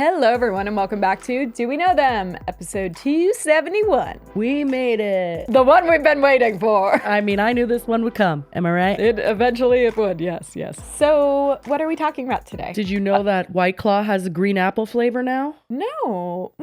Hello, everyone, and welcome back to Do We Know Them? Episode 271. We made it. The one we've been waiting for. I mean, I knew this one would come. Am I right? Eventually it would, yes. So, what are we talking about today? Did you know that White Claw has a green apple flavor now? No.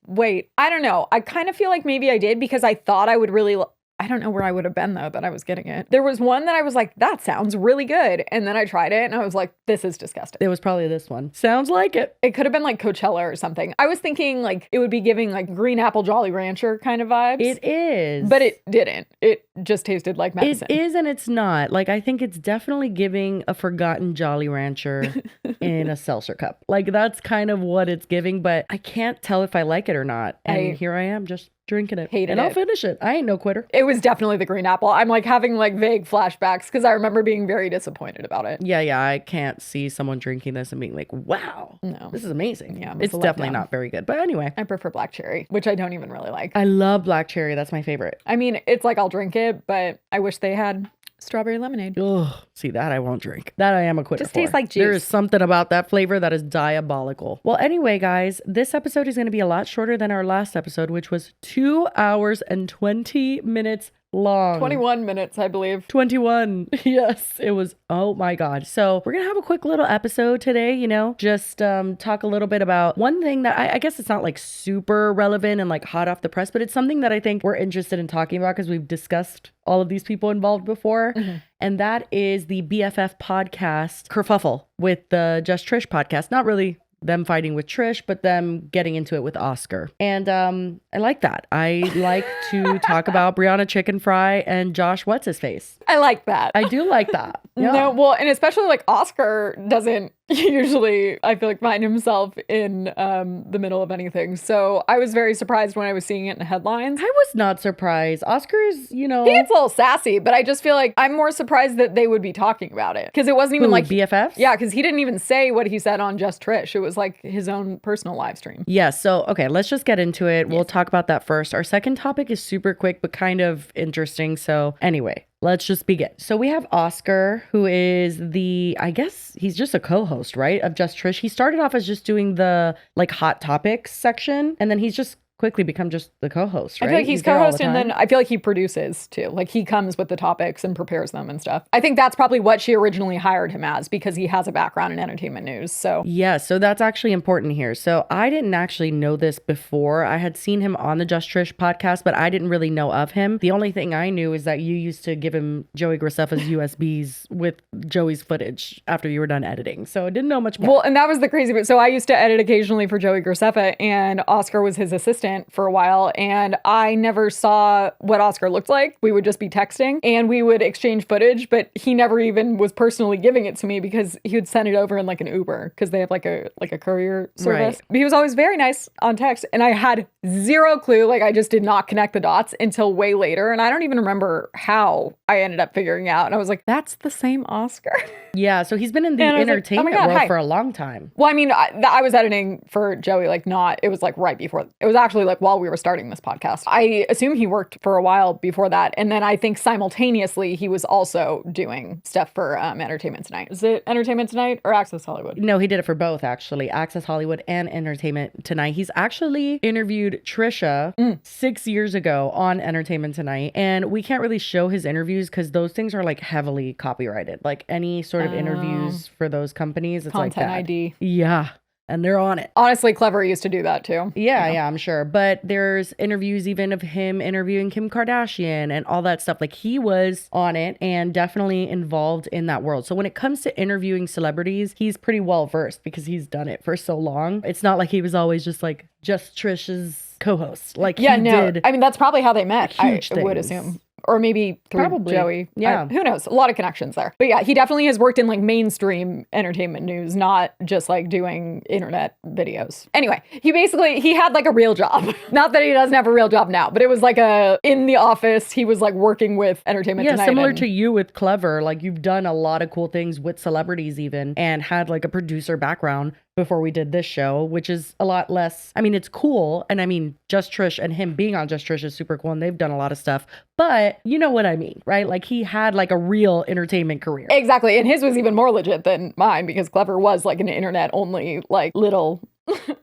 Wait, I don't know. I kind of feel like maybe I did because I thought I would really... I don't know where I would have been, though, that I was getting it. There was one that I was like, that sounds really good. And then I tried it and I was like, this is disgusting. It was probably this one. Sounds like it. It could have been like Coachella or something. I was thinking like it would be giving like green apple Jolly Rancher kind of vibes. It is. But it didn't. It just tasted like medicine. It is and it's not. Like, I think it's definitely giving a forgotten Jolly Rancher in a seltzer cup. Like, that's kind of what it's giving, but I can't tell if I like it or not. And here I am just drinking it. Hated and it. I'll finish it. I ain't no quitter. It was definitely the green apple. I'm like having like vague flashbacks because I remember being very disappointed about it. Yeah. I can't see someone drinking this and being like, wow, no, this is amazing. Yeah, it's definitely not very good. But anyway. I prefer black cherry, which I don't even really like. I love black cherry. That's my favorite. I mean, it's like I'll drink it, but I wish they had strawberry lemonade. Ugh, see, that I won't drink. That I am a quitter Just tastes like juice. There is something about that flavor that is diabolical. Well, anyway, guys, this episode is going to be a lot shorter than our last episode, which was 2 hours and 20 minutes long. 21 minutes, I believe. 21. Yes, it was. Oh my God. So we're going to have a quick little episode today, just talk a little bit about one thing that I guess it's not like super relevant and like hot off the press, but it's something that I think we're interested in talking about because we've discussed all of these people involved before. Mm-hmm. And that is the BFF podcast kerfuffle with the Just Trish podcast. Not really them fighting with Trish, but them getting into it with Oscar. And I like that. I like to talk about Briana Chickenfry and Josh What's-His-Face. I like that. I do like that. Yeah. No, well, and especially like Oscar doesn't usually, I feel like, find himself in the middle of anything. So I was very surprised when I was seeing it in the headlines. I was not surprised. Oscar's, He gets a little sassy, but I just feel like I'm more surprised that they would be talking about it. Because it wasn't even like... BFFs? Yeah, because he didn't even say what he said on Just Trish. It was like his own personal live stream. Yeah, so, okay, let's just get into it. Yes. We'll talk about that first. Our second topic is super quick, but kind of interesting. So anyway, let's just begin. So we have Oscar, who is I guess he's just a co-host, right, of Just Trish. He started off as just doing the like hot topics section, and then he's just quickly become just the co-host, right? I feel like he's co-host, and then I feel like he produces too. Like he comes with the topics and prepares them and stuff. I think that's probably what she originally hired him as because he has a background in entertainment news. So yeah, so that's actually important here. So I didn't actually know this before. I had seen him on the Just Trish podcast, but I didn't really know of him. The only thing I knew is that you used to give him Joey Graceffa's USBs with Joey's footage after you were done editing. So I didn't know much more. Well, and that was the crazy bit. So I used to edit occasionally for Joey Graceffa, and Oscar was his assistant for a while, and I never saw what Oscar looked like. We would just be texting and we would exchange footage, but he never even was personally giving it to me because he would send it over in like an Uber because they have like a courier service. Right. But he was always very nice on text, and I had zero clue. Like I just did not connect the dots until way later, and I don't even remember how I ended up figuring out. And I was like, that's the same Oscar. Yeah, so he's been in the entertainment world for a long time. Well, I mean, I was editing for Joey, it was like right before. It was actually like while we were starting this podcast. I assume he worked for a while before that. And then I think simultaneously he was also doing stuff for Entertainment Tonight. Is it Entertainment Tonight or Access Hollywood? No, he did it for both, actually. Access Hollywood and Entertainment Tonight. He's actually interviewed Trisha 6 years ago on Entertainment Tonight. And we can't really show his interviews because those things are like heavily copyrighted. Like any sort of interviews for those companies, it's Content like that. ID. Yeah. And they're on it. Honestly, Clever used to do that too. Yeah, I'm sure. But there's interviews even of him interviewing Kim Kardashian and all that stuff. Like he was on it and definitely involved in that world. So when it comes to interviewing celebrities, he's pretty well versed because he's done it for so long. It's not like he was always just like Just Trish's co-host. Like did. I mean, that's probably how they met. I would assume. Or maybe through Joey. Yeah. Who knows? A lot of connections there. But yeah, he definitely has worked in like mainstream entertainment news, not just like doing internet videos. Anyway, he had like a real job. Not that he doesn't have a real job now, but it was like in the office, he was like working with Entertainment Tonight. Yeah, similar to you with Clever. Like you've done a lot of cool things with celebrities even and had like a producer background before we did this show, which is a lot less. I mean, it's cool. And I mean, Just Trish and him being on Just Trish is super cool. And they've done a lot of stuff. But you know what I mean, right? Like he had like a real entertainment career. Exactly. And his was even more legit than mine because Clever was like an internet only like little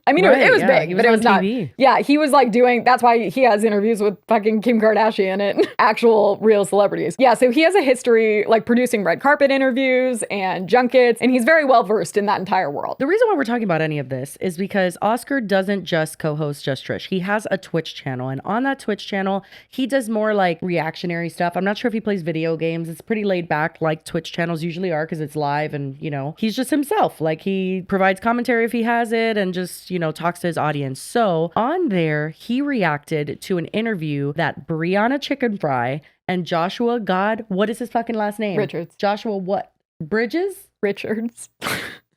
I mean, Right, it was yeah, big, he was but it on was not. TV. Yeah, he was like doing, that's why he has interviews with fucking Kim Kardashian and actual real celebrities. Yeah, so he has a history like producing red carpet interviews and junkets, and he's very well versed in that entire world. The reason why we're talking about any of this is because Oscar doesn't just co-host Just Trish. He has a Twitch channel, and on that Twitch channel, he does more like reactionary stuff. I'm not sure if he plays video games. It's pretty laid back, like Twitch channels usually are, because it's live and, you know, he's just himself. Like, he provides commentary if he has it and just, you know, talks to his audience. So on there, he reacted to an interview that Briana Chickenfry and Joshua, God, what is his fucking last name? Richards. Joshua what? Bridges? Richards.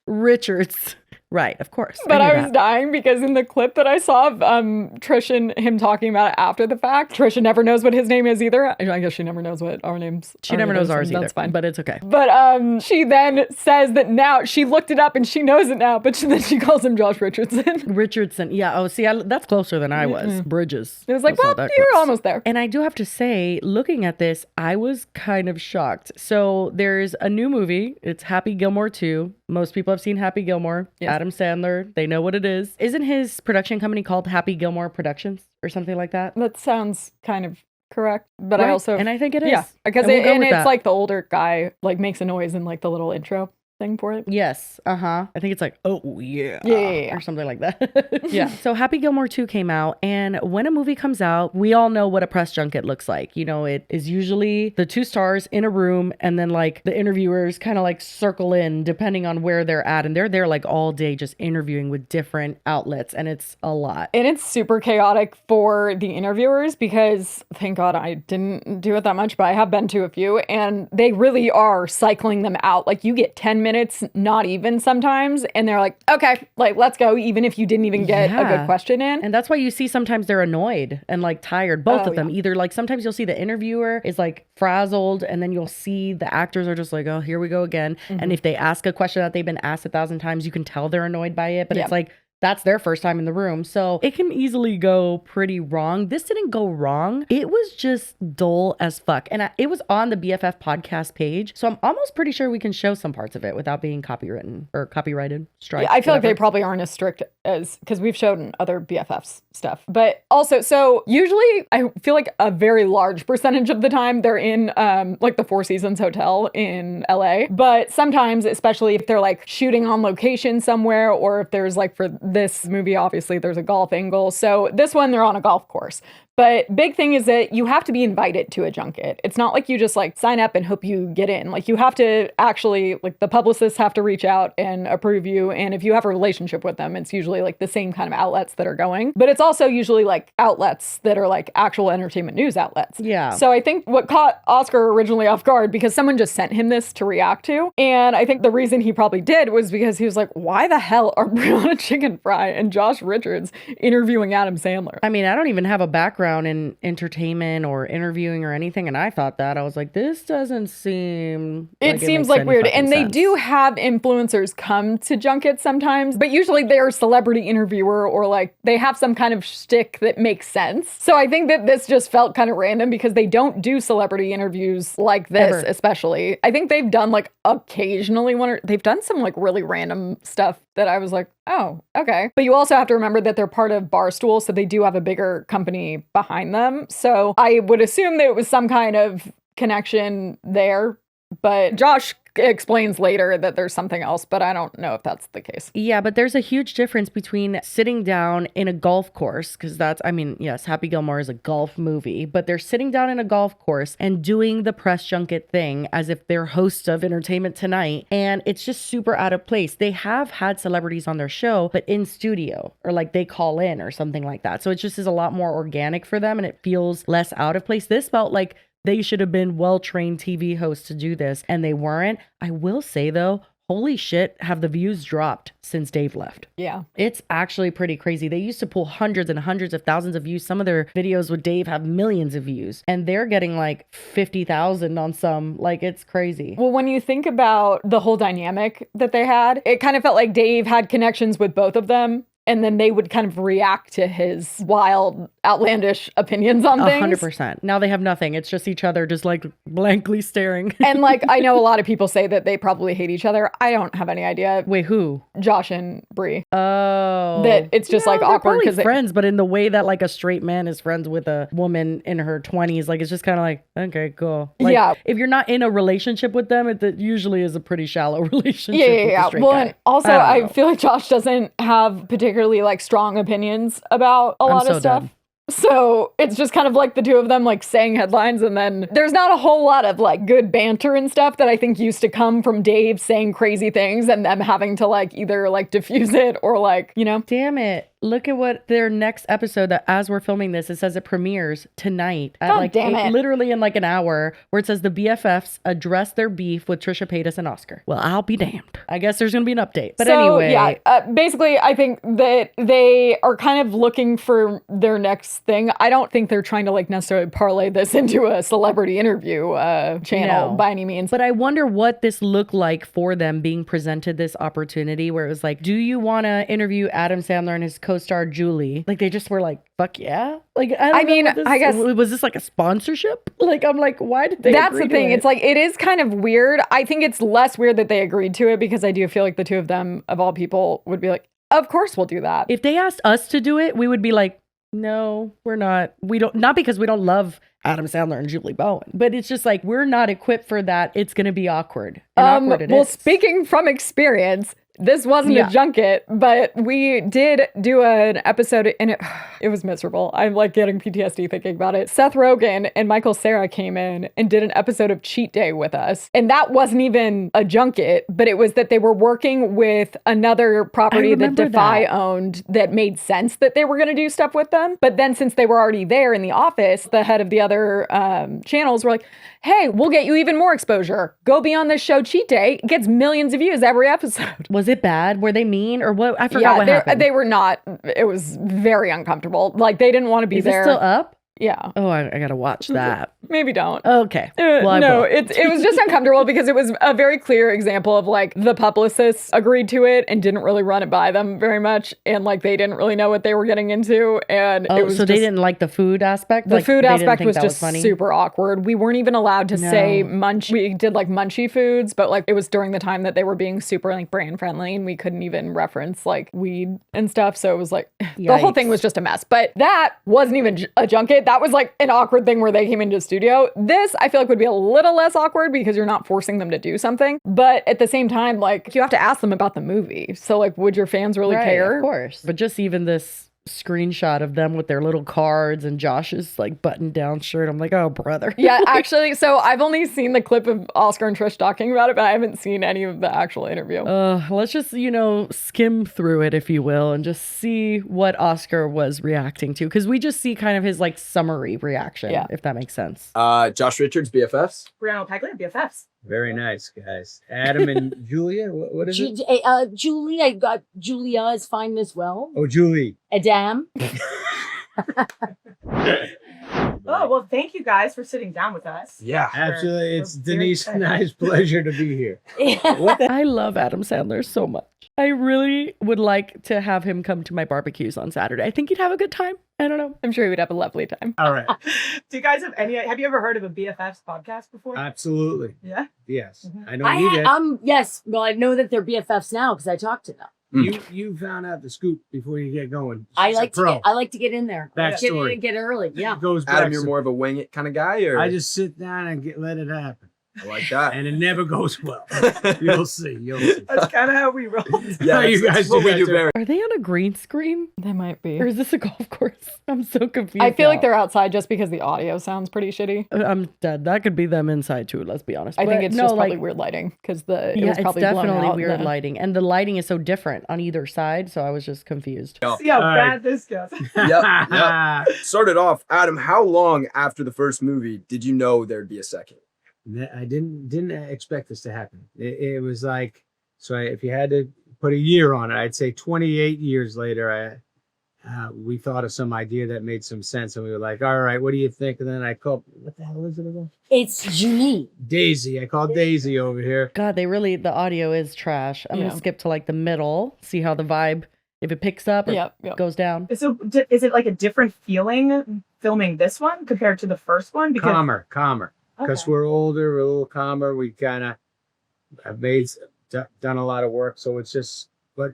Richards. Right, of course. But knew I was that. dying because in the clip that I saw of Trish and him talking about it after the fact, Trisha never knows what his name is either. I guess she never knows what our names. She never knows ours either. That's fine. But it's okay. But she then says that now she looked it up and she knows it now, but then she calls him Josh Richardson. Richardson. Yeah. Oh, see, that's closer than I was. Bridges. It was like, That's well, not that you're close. almost there. And I do have to say, looking at this, I was kind of shocked. So there's a new movie. It's Happy Gilmore 2. Most people have seen Happy Gilmore. Yes. Adam Sandler. They know what it is. Isn't his production company called Happy Gilmore Productions or something like that? That sounds kind of correct, but Right. I also And I think it is. yeah, because And we'll go with it's that. like the older guy like makes a noise in like the little intro thing for it. Yes. I think it's like, oh, yeah. Yeah. Or something like that. Yeah. So Happy Gilmore 2 came out. And when a movie comes out, we all know what a press junket looks like. You know, it is usually the two stars in a room and then like the interviewers kind of like circle in depending on where they're at. And they're there like all day just interviewing with different outlets. And it's a lot. And it's super chaotic for the interviewers because thank God I didn't do it that much, but I have been to a few and they really are cycling them out. Like you get 10 minutes, not even sometimes. And they're like, okay, like let's go. Even if you didn't even get a Yeah. good question in. And that's why you see sometimes they're annoyed and like tired, both Oh, of them. yeah. Either like sometimes you'll see the interviewer is like frazzled and then you'll see the actors are just like, oh, here we go again. Mm-hmm. And if they ask a question that they've been asked 1,000 times, you can tell they're annoyed by it. But Yeah. it's like, that's their first time in the room. So it can easily go pretty wrong. This didn't go wrong. It was just dull as fuck. And it was on the BFF podcast page. So I'm almost pretty sure we can show some parts of it without being copywritten or copyrighted. Strike. Yeah, I feel like they whatever. probably aren't as strict as because we've shown other BFFs stuff. But also, so usually I feel like a very large percentage of the time they're in like the Four Seasons Hotel in LA. But sometimes, especially if they're like shooting on location somewhere, or if there's like for this movie, obviously there's a golf angle. So this one, they're on a golf course. But big thing is that you have to be invited to a junket. It's not like you just like sign up and hope you get in. Like you have to actually, like the publicists have to reach out and approve you. And if you have a relationship with them, it's usually like the same kind of outlets that are going. But it's also usually like outlets that are like actual entertainment news outlets. Yeah. So I think what caught Oscar originally off guard because someone just sent him this to react to. And I think the reason he probably did was because he was like, why the hell are Briana Chickenfry and Josh Richards interviewing Adam Sandler? I mean, I don't even have a background in entertainment or interviewing or anything, and I thought that I was like, this doesn't seem. It seems like weird, and they do have influencers come to junkets sometimes, but usually they're a celebrity interviewer or like they have some kind of shtick that makes sense. So I think that this just felt kind of random because they don't do celebrity interviews like this, Ever. especially. I think they've done like occasionally they've done some like really random stuff that I was like, oh, okay. But you also have to remember that they're part of Barstool, so they do have a bigger company behind them. So I would assume that it was some kind of connection there. But Josh explains later that there's something else, but I don't know if that's the case. Yeah, but there's a huge difference between sitting down in a golf course, because that's, I mean, yes, Happy Gilmore is a golf movie, but they're sitting down in a golf course and doing the press junket thing as if they're hosts of Entertainment Tonight. And it's just super out of place. They have had celebrities on their show, but in studio or like they call in or something like that. So it just is a lot more organic for them and it feels less out of place. This felt like they should have been well-trained TV hosts to do this, and they weren't. I will say, though, holy shit, have the views dropped since Dave left. Yeah. It's actually pretty crazy. They used to pull hundreds and hundreds of thousands of views. Some of their videos with Dave have millions of views, and they're getting like 50,000 on some. Like, it's crazy. Well, when you think about the whole dynamic that they had, it kind of felt like Dave had connections with both of them. and then they would kind of react to his wild, outlandish opinions on things. 100%. Now they have nothing. It's just each other just like blankly staring. And like, I know a lot of people say that they probably hate each other. I don't have any idea. Wait, who? Josh and Bri. Oh. That it's just like awkward because they're friends, but in the way that like a straight man is friends with a woman in her 20s, like it's just kind of like, okay, cool. Like, yeah. If you're not in a relationship with them, it usually is a pretty shallow relationship. Yeah. Well, and also I feel like Josh doesn't have particularly like strong opinions about a lot of stuff. Dead. So it's just kind of like the two of them like saying headlines, and then there's not a whole lot of like good banter and stuff that I think used to come from Dave saying crazy things and them having to like either like diffuse it or like, you know. Damn it. Look at what their next episode, that as we're filming this, it says it premieres tonight at like literally in like an hour, where it says the BFFs address their beef with Trisha Paytas and Oscar. Well, I'll be damned. I guess there's going to be an update. But anyway. Yeah, basically, I think that they are kind of looking for their next thing. I don't think they're trying to like necessarily parlay this into a celebrity interview channel by any means. But I wonder what this looked like for them being presented this opportunity where it was like, do you want to interview Adam Sandler and his co-star Julie? Like they just were like, fuck yeah. Like I mean, I guess was this like a sponsorship? Like I'm like, why did they? That's the thing. It's like it is kind of weird. I think it's less weird that they agreed to it because I do feel like the two of them, of all people, would be like, of course we'll do that. If they asked us to do it, we would be like, no, we're not. We don't. Not because we don't love Adam Sandler and Julie Bowen, but it's just like we're not equipped for that. It's going to be awkward. And awkward well, speaking from experience. This wasn't a junket, but we did do an episode and it was miserable. I'm like getting PTSD thinking about it. Seth Rogen and Michael Cera came in and did an episode of Cheat Day with us. And that wasn't even a junket, but it was that they were working with another property that Defy owned that made sense that they were going to do stuff with them. But then since they were already there in the office, the head of the other channels were like, hey, we'll get you even more exposure. Go be on this show Cheat Day. It gets millions of views every episode. Was it bad? Were they mean or what? I forgot what happened. They were not. It was very uncomfortable. Like they didn't want to be there. Is it still up? Yeah. Oh, I gotta watch that. Maybe don't. Okay. Well, no, it was just uncomfortable because it was a very clear example of like the publicists agreed to it and didn't really run it by them very much, and like they didn't really know what they were getting into, and it was so they didn't like the food aspect. The food aspect was just super awkward. We weren't even allowed to say munch. We did like munchy foods, but like it was during the time that they were being super like brand friendly, and we couldn't even reference like weed and stuff. So it was like the whole thing was just a mess. But that wasn't even a junket. That was like an awkward thing where they came into the studio. This, I feel like, would be a little less awkward because you're not forcing them to do something. But at the same time, like, you have to ask them about the movie. So, like, would your fans really care? Of course. But just even this screenshot of them with their little cards and Josh's like button down shirt. I'm like, oh, brother. Yeah, actually, so I've only seen the clip of Oscar and Trish talking about it, but I haven't seen any of the actual interview. Let's just, skim through it, if you will, and just see what Oscar was reacting to. Because we just see kind of his like summary reaction, if that makes sense. Josh Richards, BFFs. Briana Chickenfry BFFs. Very nice, guys. Adam and Julia, what is it? Julie, I got Julia is fine as well. Oh, Julie. Adam. Oh, well, thank you guys for sitting down with us. Yeah. Absolutely. It's Denise and I's pleasure to be here. I love Adam Sandler so much. I really would like to have him come to my barbecues on Saturday. I think he'd have a good time. I don't know. I'm sure he would have a lovely time. All right. Do you guys have you ever heard of a BFFs podcast before? Absolutely. Yeah? Yes. Mm-hmm. I know you did. Yes. Well, I know that they're BFFs now because I talked to them. You found out the scoop before you get going. I like to get in there. Backstory. Get in and get early. Yeah. It goes Adam, you're more of a wing it kind of guy, or I just sit down and let it happen. I like that. And it never goes well. You'll see. That's kind of how we roll. Yeah, you guys what we do better. Are they on a green screen? They might be. Or is this a golf course? I'm so confused. I feel like they're outside just because the audio sounds pretty shitty. I'm dead. That could be them inside too, let's be honest. I think it's just probably weird lighting because it was probably it's blown definitely out weird lighting. And the lighting is so different on either side, so I was just confused. See how bad this goes. Yep. Started off, Adam, how long after the first movie did you know there'd be a second? I didn't expect this to happen. It was like, if you had to put a year on it, I'd say 28 years later, we thought of some idea that made some sense, and we were like, all right, what do you think? And then I called, what the hell is it again? It's Junie. Daisy. I called Daisy over here. God, the audio is trash. I'm going to skip to like the middle, see how the vibe if it picks up or goes down. So is it like a different feeling filming this one compared to the first one? Because calmer. Because we're older, we're a little calmer. We kind of have done a lot of work, so it's just, but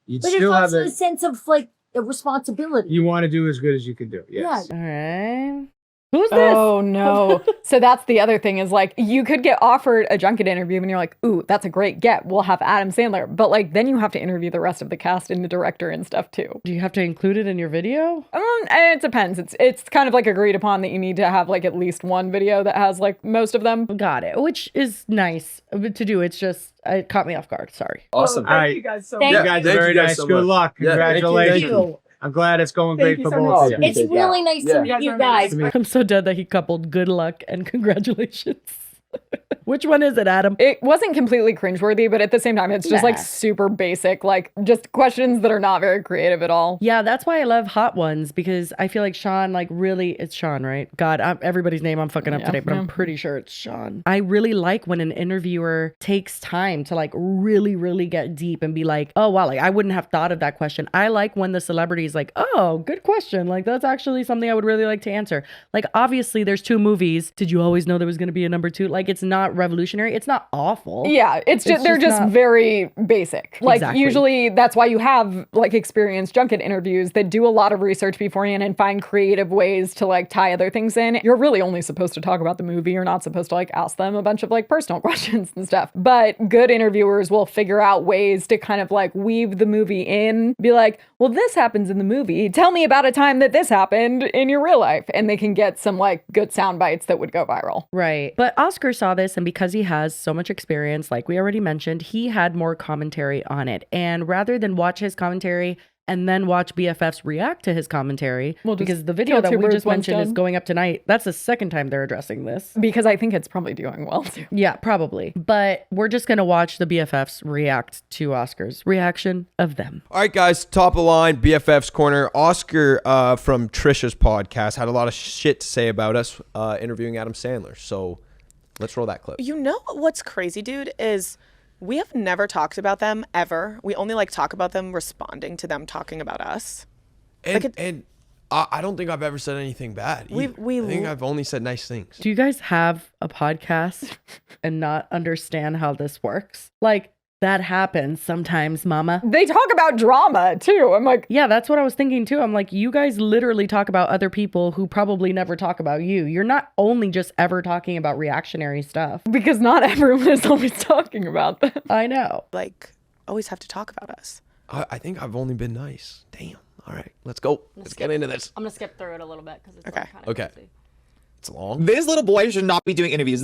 it's also a sense of like a responsibility. You want to do as good as you can do. Yes. All right. Who's this? Oh, no. So that's the other thing is like, you could get offered a junket interview and you're like, ooh, that's a great get. We'll have Adam Sandler. But like, then you have to interview the rest of the cast and the director and stuff too. Do you have to include it in your video? It depends. It's kind of like agreed upon that you need to have like at least one video that has like most of them. Got it. Which is nice to do. It's just, it caught me off guard. Sorry. Awesome. Thank you guys so much. You guys are very nice. Good luck. Congratulations. Thank you. I'm glad it's going great for both of you. It's really nice to meet you guys. I'm so dead that he coupled good luck and congratulations. Which one is it, Adam? It wasn't completely cringeworthy, but at the same time, it's just like super basic, like just questions that are not very creative at all. Yeah, that's why I love Hot Ones, because I feel like Sean, like really, it's Sean, right? God, everybody's name I'm fucking up today, but I'm pretty sure it's Sean. I really like when an interviewer takes time to like really, really get deep and be like, oh, wow, like I wouldn't have thought of that question. I like when the celebrity is like, oh, good question. Like that's actually something I would really like to answer. Like obviously there's 2 movies. Did you always know there was going to be a number 2? Like it's not revolutionary. It's not awful. Yeah, they're just very basic. Like usually that's why you have like experienced junket interviews that do a lot of research beforehand and find creative ways to like tie other things in. You're really only supposed to talk about the movie. You're not supposed to like ask them a bunch of like personal questions and stuff. But good interviewers will figure out ways to kind of like weave the movie in, be like, well, this happens in the movie. Tell me about a time that this happened in your real life. And they can get some like good sound bites that would go viral. Right. But Oscar saw this, and because he has so much experience, like we already mentioned, he had more commentary on it. And rather than watch his commentary and then watch BFFs react to his commentary, because the video that we just mentioned is going up tonight. That's the second time they're addressing this. Because I think it's probably doing well too. Yeah, probably. But we're just going to watch the BFFs react to Oscar's reaction of them. All right, guys, top of the line, BFFs Corner. Oscar from Trisha's podcast had a lot of shit to say about us interviewing Adam Sandler. So let's roll that clip. You know what's crazy, dude, is we have never talked about them ever. We only like talk about them responding to them talking about us. And I don't think I've ever said anything bad. I think I've only said nice things. Do you guys have a podcast and not understand how this works? Like, that happens sometimes, mama. They talk about drama too. I'm like, yeah, that's what I was thinking too. I'm like, you guys literally talk about other people who probably never talk about you. You're not only just ever talking about reactionary stuff. Because not everyone is always talking about them. I know. Like, always have to talk about us. I think I've only been nice. Damn. All right, let's go. Let's get into this. I'm going to skip through it a little bit because it's okay. Kind of crazy. It's long. This little boy should not be doing interviews.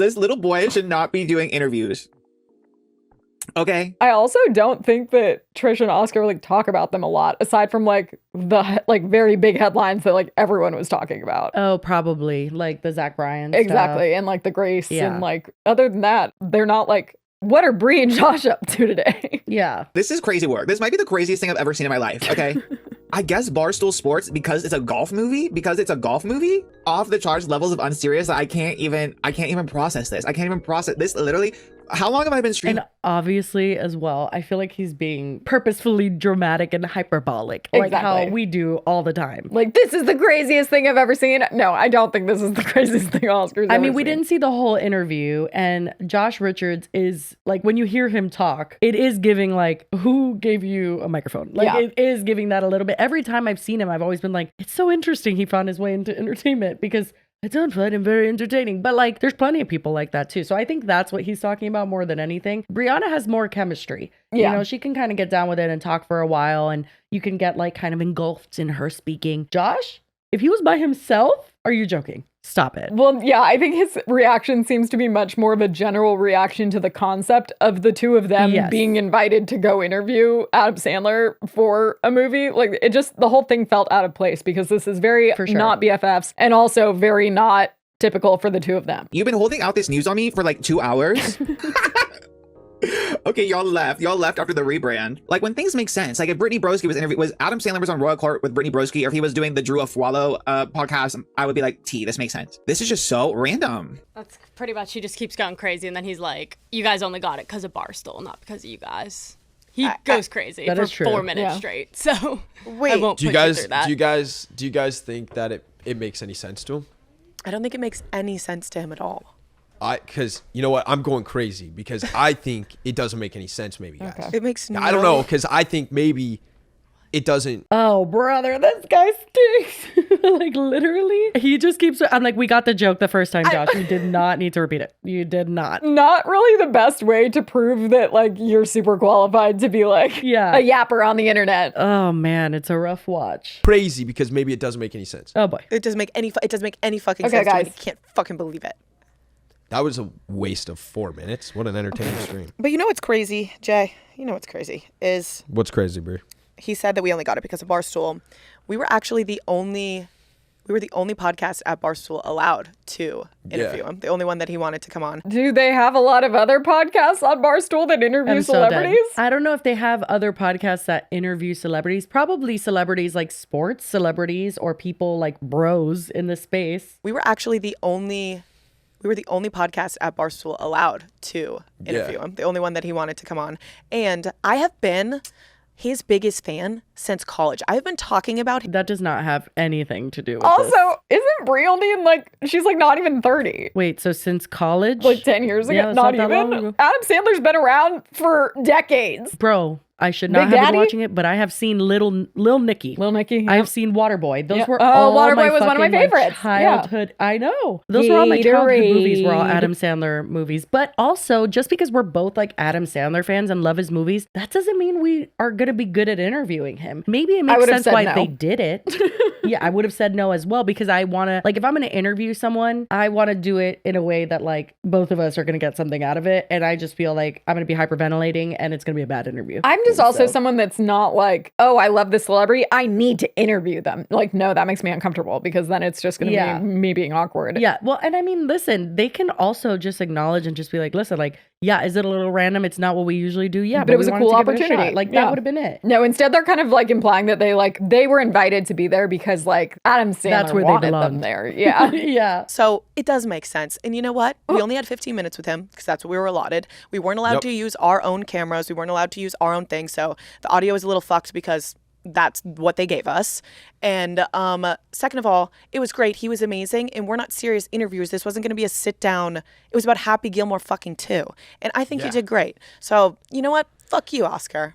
Okay. I also don't think that Trish and Oscar like talk about them a lot, aside from like the like very big headlines that like everyone was talking about. Oh, probably like the Zach Bryan exactly stuff. And like the Grace and like other than that, they're not like, what are Bri and Josh up to today? Yeah. This is crazy work. This might be the craziest thing I've ever seen in my life. Okay. I guess Barstool Sports, because it's a golf movie, off the charts levels of unserious. I can't even process this. I can't even process this. Literally, how long have I been streaming? And obviously as well, I feel like he's being purposefully dramatic and hyperbolic, like how we do all the time. Like, this is the craziest thing I've ever seen. No, I don't think this is the craziest thing Oscar's ever seen. We didn't see the whole interview, and Josh Richards is like, when you hear him talk, it is giving like, who gave you a microphone? Like it is giving that a little bit. Every time I've seen him, I've always been like, it's so interesting he found his way into entertainment, because I don't find him very entertaining. But like, there's plenty of people like that too. So I think that's what he's talking about more than anything. Briana has more chemistry. Yeah. You know, she can kind of get down with it and talk for a while, and you can get like kind of engulfed in her speaking. Josh, if he was by himself, are you joking? Stop it. Well, yeah, I think his reaction seems to be much more of a general reaction to the concept of the two of them being invited to go interview Adam Sandler for a movie. Like, it just, the whole thing felt out of place, because this is very not BFFs and also very not typical for the two of them. You've been holding out this news on me for like 2 hours. Okay, y'all left after the rebrand. Like, when things make sense, like if Brittany Broski was Adam Sandler was on Royal Court with Brittany Broski, or if he was doing the Drew Afualo podcast, I would be like, this makes sense. This is just so random. That's pretty much, he just keeps going crazy, and then he's like, you guys only got it because of Barstool, not because of you guys. He goes crazy That for is true. 4 minutes Yeah. straight. So Wait, I won't Do you put guys through that. do you guys think that it makes any sense to him? I don't think it makes any sense to him at all. Because you know what, I'm going crazy because I think it doesn't make any sense. Maybe guys. Okay. It makes I don't know because I think maybe it doesn't. Oh, brother, this guy stinks. Like, literally. He just keeps... I'm like, we got the joke the first time, Josh. You did not need to repeat it. You did not. Not really the best way to prove that like you're super qualified to be like Yeah. a yapper on the internet. Oh, man, it's a rough watch. Crazy because maybe it doesn't make any sense. Oh, boy. It doesn't make any fucking Okay, sense to me. guys. I can't fucking believe it. That was a waste of 4 minutes. What an entertaining stream. But you know what's crazy, Jay? You know what's crazy is What's crazy, Bri? he said that we only got it because of Barstool. We were actually the only podcast at Barstool allowed to interview him. The only one that he wanted to come on. Do they have a lot of other podcasts on Barstool that interview I'm so dead. celebrities? I don't know if they have other podcasts that interview celebrities. Probably celebrities like sports celebrities or people like bros in the space. We were actually the only podcast at Barstool allowed to interview him. The only one that he wanted to come on. And I have been his biggest fan since college. I've been talking about him. That does not have anything to do with this. Also, isn't Bri only in like she's like not even 30? Wait, so since college? Like 10 years ago? Yeah, it's not not that long even. ago. Adam Sandler's been around for decades. Bro, I should not Big have Daddy? been watching it, but I have seen Lil Nicky. Lil Nicky. I have seen Waterboy. Those Yeah. were Oh, all Waterboy my was one of my fucking, favorites. Yeah. childhood. I know. Those were all my childhood movies. Were all Gatorade. Adam Sandler movies. But also, just because we're both like Adam Sandler fans and love his movies, that doesn't mean we are gonna be good at interviewing him. Maybe it makes would've sense said why no. they did it. Yeah, I would have said no as well because I want to, like, if I'm gonna interview someone, I want to do it in a way that like both of us are gonna get something out of it, and I just feel like I'm gonna be hyperventilating and it's gonna be a bad interview. I'm just also So- someone that's not like, oh, I love this celebrity, I need to interview them. Like, no, that makes me uncomfortable because then it's just going to Yeah. be me being awkward. Yeah, well, and I mean, listen, they can also just acknowledge and just be like, listen, like, yeah, is it a little random? It's not what we usually do. Yeah, But it was we a wanted cool to give it a opportunity. shot. Like, Yeah. that would have been it. No, instead they're kind of like implying that they were invited to be there because like Adam Sandler That's where they wanted them belonged. there. Yeah. Yeah. So it does make sense. And you know what? We only had 15 minutes with him because that's what we were allotted. We weren't allowed Yep. to use our own cameras. We weren't allowed to use our own thing. So the audio is a little fucked because that's what they gave us. And second of all, it was great. He was amazing. And we're not serious interviewers. This wasn't going to be a sit down. It was about Happy Gilmore fucking 2. And I think he did great. So you know what? Fuck you, Oscar.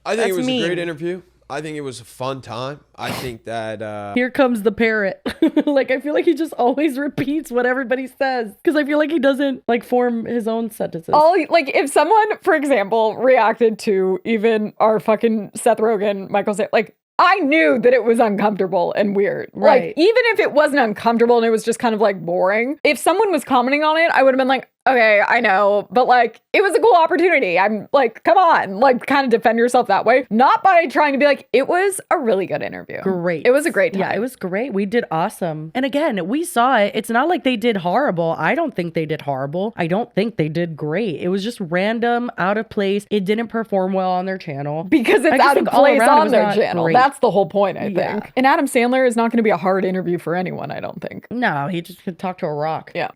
I think That's it was mean. a great interview. I think it was a fun time. I think that Here comes the parrot. Like, I feel like he just always repeats what everybody says because I feel like he doesn't like form his own sentences. Like if someone, for example, reacted to even our fucking Seth Rogen, Michael Say, like I knew that it was uncomfortable and weird. Right. Like even if it wasn't uncomfortable and it was just kind of like boring, if someone was commenting on it, I would have been like, okay, I know, but like it was a cool opportunity. I'm like, come on, like kind of defend yourself that way, not by trying to be like, it was a really good interview. Great. It was a great time. Yeah, it was great. We did awesome. And again, we saw it. It's not like they did horrible. I don't think they did horrible. I don't think they did great. It was just random, out of place. It didn't perform well on their channel. Because I it's just out of think all place around it on was their not channel. great. That's the whole point, I Yeah. think. And Adam Sandler is not going to be a hard interview for anyone, I don't think. No, he just could talk to a rock. Yeah.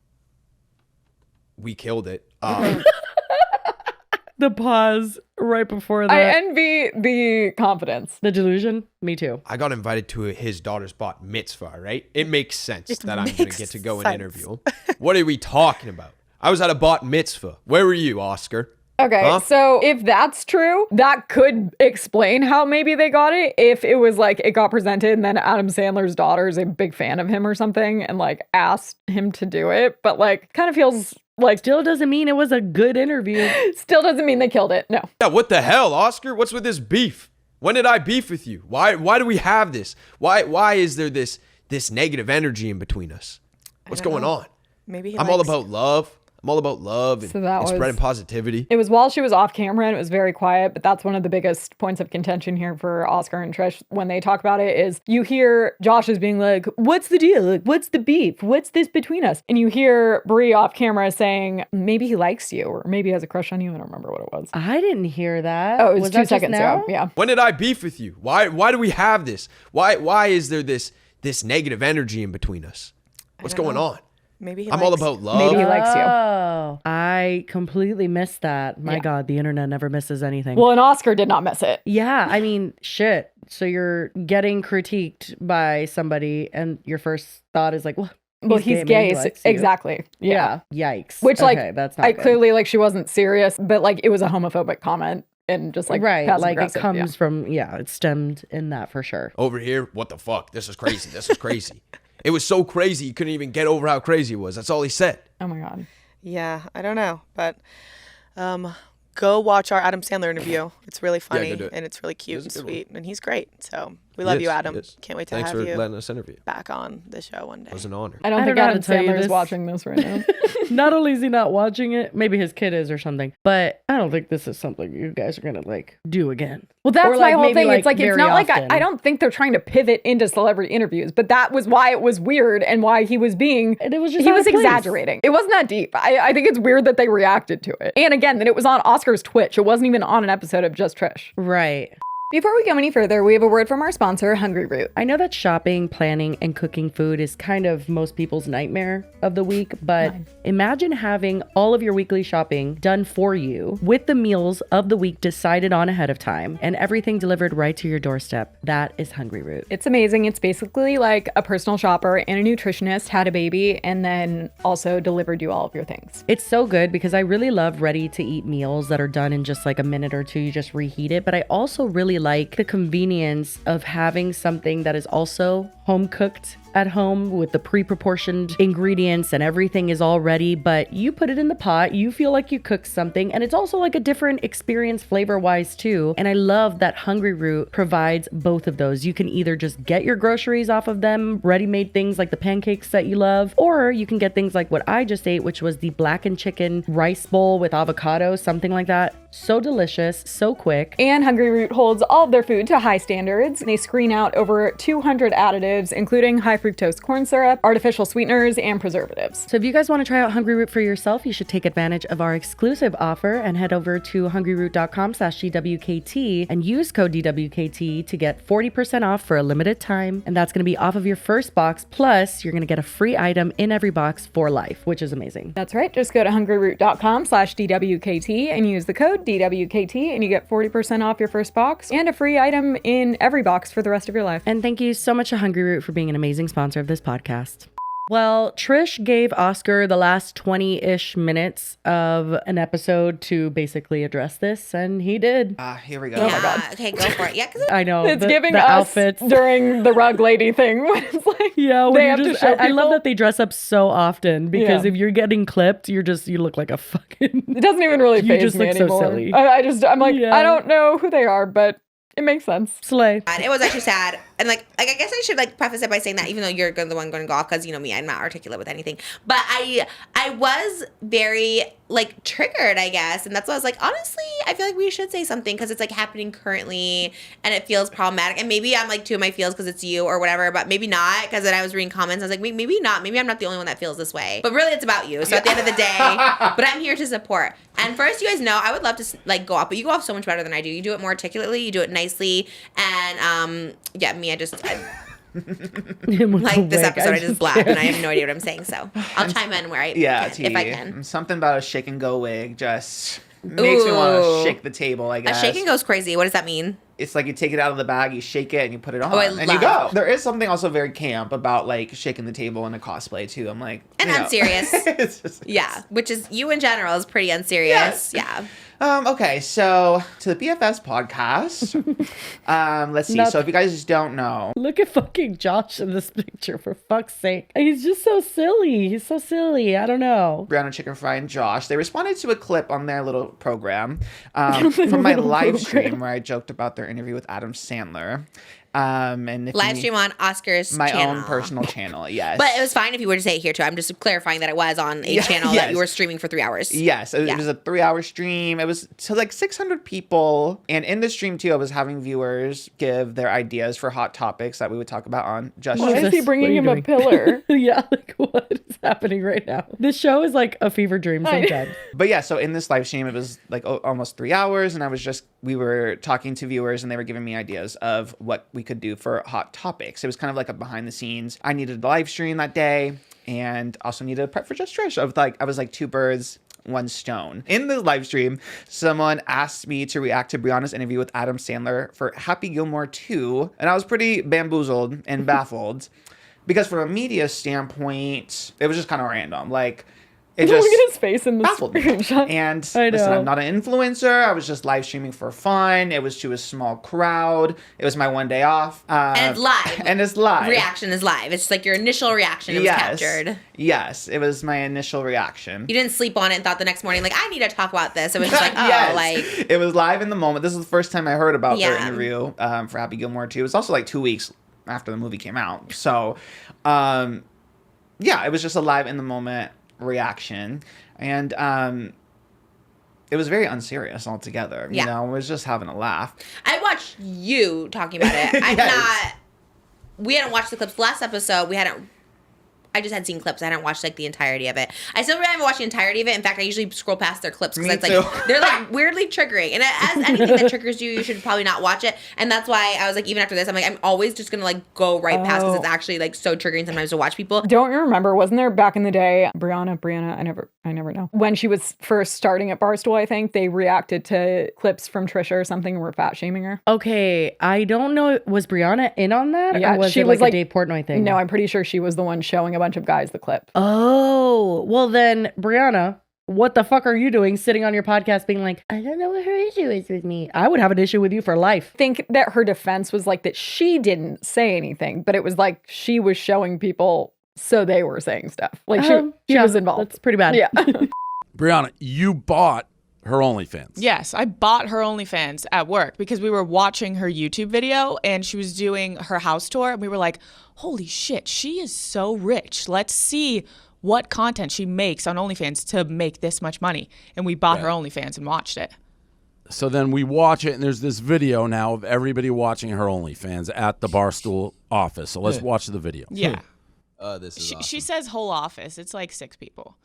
we killed it. The pause right before I that. envy the confidence. The delusion? Me too. I got invited to his daughter's bat mitzvah, right? It makes sense It that I'm going to makes get to go and sense. interview him. What are we talking about? I was at a bat mitzvah. Where were you, Oscar? Okay, Huh? so if that's true, that could explain how maybe they got it. If it was like it got presented and then Adam Sandler's daughter is a big fan of him or something and like asked him to do it, but like kind of feels like Still doesn't mean it was a good interview. still doesn't mean they killed it. No. Yeah, what the hell, Oscar? What's with this beef? When did I beef with you? Why do we have this? Why is there this negative energy in between us? What's going on? Maybe he I'm all likes- about love. I'm all about love and, So that and was- spreading positivity. It was while she was off camera and it was very quiet, but that's one of the biggest points of contention here for Oscar and Trish when they talk about it is you hear Josh is being like, what's the deal? Like, what's the beef? What's this between us? And you hear Bri off camera saying, maybe he likes you or maybe he has a crush on you. I don't remember what it was. I didn't hear that. Oh, it was 2 that just seconds now? ago. Yeah. When did I beef with you? Why do we have this? Why is there this negative energy in between us? What's going on? Maybe I'm all about love. Maybe he likes you. Oh, I completely missed that. My Yeah. God, the internet never misses anything. Well, and Oscar did not miss it. Yeah, I mean, shit. So you're getting critiqued by somebody, and your first thought is like, well, He's maybe gay. he So likes you. exactly. Yeah. Yikes. Which, like, Okay, that's not I good. clearly, like, she wasn't serious, but, like, it was a homophobic comment and just, like, right, passive like it aggressive, comes yeah. from, it stemmed in that for sure. Over here, what the fuck? This is crazy. This is crazy. It was so crazy, you couldn't even get over how crazy it was. That's all he said. Oh my God. Yeah, I don't know, but go watch our Adam Sandler interview. It's really funny go do it. and it's really cute and It's a good sweet, and he's great. So we He love is, you, he Adam. is. Can't wait to Thanks have for you letting us interview. back on the show one day. It was an honor. I don't I think don't know how Adam to tell you Sandler is this. watching this right now. Not only is he not watching it, maybe his kid is or something, but I don't think this is something you guys are going to like do again. Well, that's Or, my like, whole maybe, thing. like, It's like, it's very not like, often. I don't think they're trying to pivot into celebrity interviews, but that was why it was weird and why he was being, And it was just he out was of place. exaggerating. It wasn't that deep. I think it's weird that they reacted to it. And again, that it was on Oscar's Twitch. It wasn't even on an episode of Just Trish. Right. Before we go any further, we have a word from our sponsor, Hungry Root. I know that shopping, planning, and cooking food is kind of most people's nightmare of the week, but imagine having all of your weekly shopping done for you with the meals of the week decided on ahead of time and everything delivered right to your doorstep. That is Hungry Root. It's amazing. It's basically like a personal shopper and a nutritionist had a baby and then also delivered you all of your things. It's so good because I really love ready to eat meals that are done in just like a minute or two. You just reheat it. But I also really like the convenience of having something that is also home cooked at home with the pre-proportioned ingredients and everything is all ready, but you put it in the pot, you feel like you cooked something, and it's also like a different experience flavor-wise too. And I love that Hungry Root provides both of those. You can either just get your groceries off of them, ready-made things like the pancakes that you love, or you can get things like what I just ate, which was the blackened chicken rice bowl with avocado, something like that. So delicious, so quick. And Hungry Root holds all of their food to high standards. They screen out over 200 additives, including high fructose corn syrup, artificial sweeteners, and preservatives. So if you guys want to try out Hungry Root for yourself, you should take advantage of our exclusive offer and head over to hungryroot.com/DWKT and use code DWKT to get 40% off for a limited time. And that's going to be off of your first box. Plus, you're going to get a free item in every box for life, which is amazing. That's right. Just go to hungryroot.com/DWKT and use the code DWKT and you get 40% off your first box and a free item in every box for the rest of your life. And thank you so much to Hungry Root for being an amazing sponsor of this podcast. Well, Trish gave Oscar the last 20-ish minutes of an episode to basically address this, and he did. Here we go. Oh my God. Okay, go for it. Yeah, because I know. It's giving the us outfits. during the rug lady thing. When it's like, Yeah, when they you have to just, show I love people. that they dress up so often because Yeah. if you're getting clipped, you look like a fucking. It doesn't even really You faze just me look so anymore. silly. I'm like, Yeah. I don't know who they are, but it makes sense. Slay. it was actually sad. And like I guess I should like preface it by saying that even though you're the one going to go off, because you know me, I'm not articulate with anything. But I was very like triggered, I guess, and that's why I was like, honestly, I feel like we should say something because it's like happening currently, and it feels problematic. And maybe I'm like too in my feels because it's you or whatever, but maybe not. Because then I was reading comments, I was like, maybe not. Maybe I'm not the only one that feels this way. But really, it's about you. So at the end of the day, but I'm here to support. And first, you guys know I would love to like go off, but you go off so much better than I do. You do it more articulately, you do it nicely, and yeah, me, like this episode, I just blab and I have no idea what I'm saying. So I'll chime in where I can, if I can. Something about a shake and go wig just makes me want to shake the table, I guess. A shake and goes crazy. What does that mean? It's like you take it out of the bag, you shake it, and you put it on, I and you go. There is something also very camp about like shaking the table in a cosplay too. I'm like, and unserious. Yeah, which is you in general is pretty unserious. Yes. Yeah. Okay, so to the BFFs podcast. Let's see. So if you guys just don't know, Look at fucking Josh in this picture, for fuck's sake. He's just so silly. He's so silly. I don't know. Briana Chickenfry and Josh, they responded to a clip on their little program from my live stream where I joked about their interview with Adam Sandler. And if Live stream on Oscar's my channel. own personal channel, yes. But it was fine if you were to say it here too. I'm just clarifying that it was on a channel that you were streaming for 3 hours. Yes, it was a 3-hour stream. It was to like 600 people. And in the stream too, I was having viewers give their ideas for hot topics that we would talk about on Just Why Trish. is he bringing him a pillar? Yeah, like what is happening right now? This show is like a fever dream sometimes. But yeah, so in this live stream, it was like almost 3 hours. And we were talking to viewers and they were giving me ideas of what we could do for hot topics. It was kind of like a behind the scenes. I needed a live stream that day. and also needed to prep for Just Trish. I was like 2 birds, 1 stone. In the live stream, someone asked me to react to Briana's interview with Adam Sandler for Happy Gilmore 2, and I was pretty bamboozled and baffled because from a media standpoint, it was just kind of random. Like, it just look at his face in the baffled me. screenshot. And I listen, know. I'm not an influencer. I was just live streaming for fun. It was to a small crowd. It was my one day off. And it's live. And it's live. Reaction is live. It's like your initial reaction. It was captured. Yes, it was my initial reaction. You didn't sleep on it and thought the next morning, like, I need to talk about this. It was just like, oh, Yes. like. It was live in the moment. This is the first time I heard about their Yeah. interview for Happy Gilmore 2. It was also like 2 weeks after the movie came out. So, yeah, it was just a live in the moment reaction. And it was very unserious altogether. Yeah. You know, I was just having a laugh. I watched you talking about it. We hadn't watched the clips last episode. I just had seen clips. I hadn't watched like the entirety of it. I still really haven't watched the entirety of it. In fact, I usually scroll past their clips because Me it's too. like they're like weirdly triggering. And as anything that triggers you, you should probably not watch it. And that's why I was like, even after this, I'm like, I'm always just gonna like go right past because it's actually like so triggering sometimes to watch people. Don't you remember, wasn't there back in the day, Briana, I never know. When she was first starting at Barstool, I think, they reacted to clips from Trisha or something and were fat shaming her. Okay, I don't know. Was Briana in on that? Yeah, or was she it was like like- a Dave Portnoy thing? No, I'm pretty sure she was the one showing a bunch of guys the clip. Oh, well then, Briana, what the fuck are you doing sitting on your podcast being like, I don't know what her issue is with me? I would have an issue with you for life. I think that her defense was like that she didn't say anything, but it was like she was showing people so they were saying stuff. Like she Yeah, was involved. That's pretty bad. Yeah. Briana, you bought her OnlyFans. Yes, I bought her OnlyFans at work because we were watching her YouTube video and she was doing her house tour and we were like, holy shit, she is so rich. Let's see what content she makes on OnlyFans to make this much money. And we bought her OnlyFans and watched it. So then we watch it, and there's this video now of everybody watching her OnlyFans at the Barstool office. So let's watch the video. Yeah. This is She awesome. says whole office. It's like 6 people.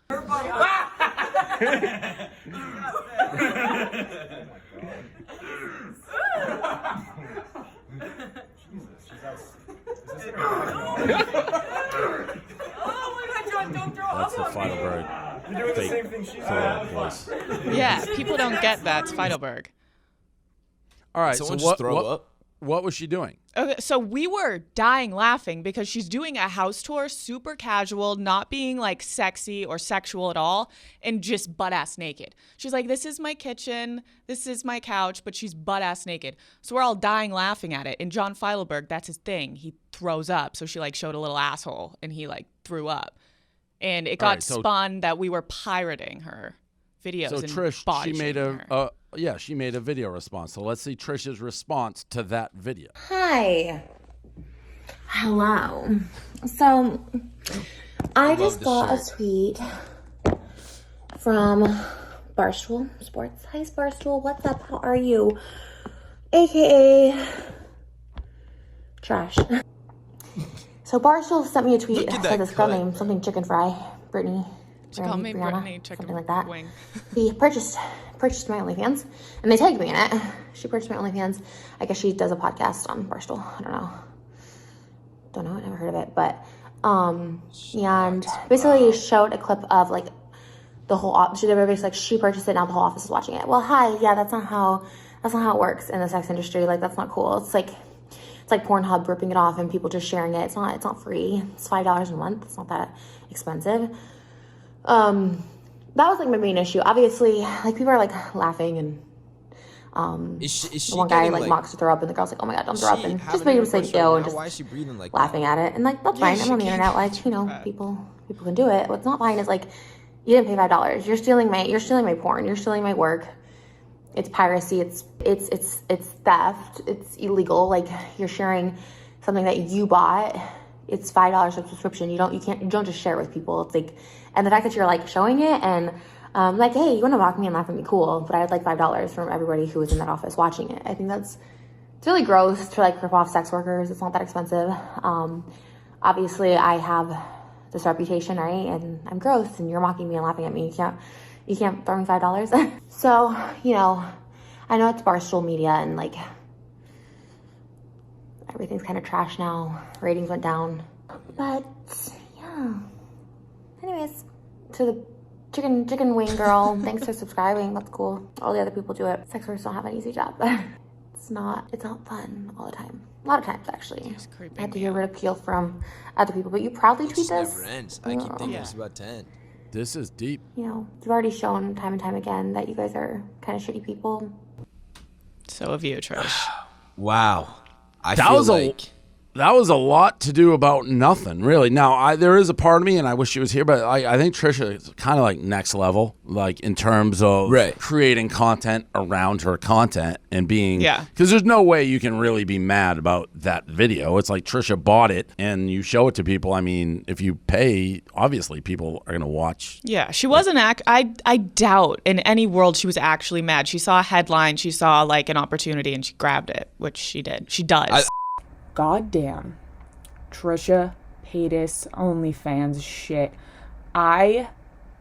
That's the Feidelberg. You're doing the same thing she's doing. Voice. Yeah, people don't get that. It's Feidelberg. All right, Someone so just throw up? what was she doing? Okay, so we were dying laughing because she's doing a house tour, super casual, not being like sexy or sexual at all, and just butt ass naked. She's like, this is my kitchen, this is my couch, but she's butt ass naked. So we're all dying laughing at it. And John Feidelberg, that's his thing. He throws up. So she like showed a little asshole and he like threw up. And it got right, so- spun that we were pirating her videos. So and Trish, body she made shaming her. she made a video response. So let's see Trish's response to that video. Hi. Hello. So, I just got a tweet from Barstool Sports. Hi, Barstool. What's up? How are you? AKA Trash. So, Barstool sent me a tweet that said this girl named something Chickenfry, Brittany. She called me Briana, Brittany Chicken something like that. Wing. He purchased my OnlyFans, and they tagged me in it. She purchased my OnlyFans. I guess she does a podcast on Barstool. I don't know. I never heard of it, but and basically showed a clip of like the whole office. They were basically like, she purchased it, now the whole office is watching it. Well, hi, yeah, that's not how it works in the sex industry. Like, that's not cool. It's like Pornhub ripping it off and people just sharing it. It's not free. It's $5 a month. It's not that expensive. That was like my main issue. Obviously, like people are like laughing and Is she the one guy getting, like mocks to throw up and the girl's like, oh my god, don't throw up, and having just making him a say question ew right and now? Why is just she breathing like laughing at it. And like, that's fine. I'm on the internet, like, you know, people can do it. What's not fine is like, you didn't pay $5. You're stealing my porn. You're stealing my work. It's piracy. It's theft. It's illegal. Like, you're sharing something that you bought. It's $5 subscription. You don't just share it with people. It's like, and the fact that you're like showing it and like, hey, you want to mock me and laugh at me, cool, but I'd like $5 from everybody who was in that office watching it. I think it's really gross to like rip off sex workers. It's not that expensive. Obviously I have this reputation, right? And I'm gross and you're mocking me and laughing at me. You can't throw me $5. So, you know, I know it's Barstool Media and like everything's kind of trash now. Ratings went down. But yeah, Anyways, to the chicken wing girl, thanks for subscribing. That's cool. All the other people do it. Sex workers don't have an easy job. It's not fun all the time. A lot of times, actually. I had to hear ridicule from other people, but you proudly tweet this. Never ends. I keep thinking it's about 10. This is deep. You know, you've already shown time and time again that you guys are kind of shitty people. So have you, Trish. Wow. That was a lot to do about nothing, really. Now, there is a part of me, and I wish she was here, but I think Trisha is kind of like next level, like in terms of creating content around her content and being, because there's no way you can really be mad about that video. It's like Trisha bought it and you show it to people. I mean, if you pay, obviously people are going to watch. Yeah, she wasn't I doubt in any world she was actually mad. She saw a headline, she saw like an opportunity, and she grabbed it, which she did. She does. Goddamn. Trisha Paytas OnlyFans shit. I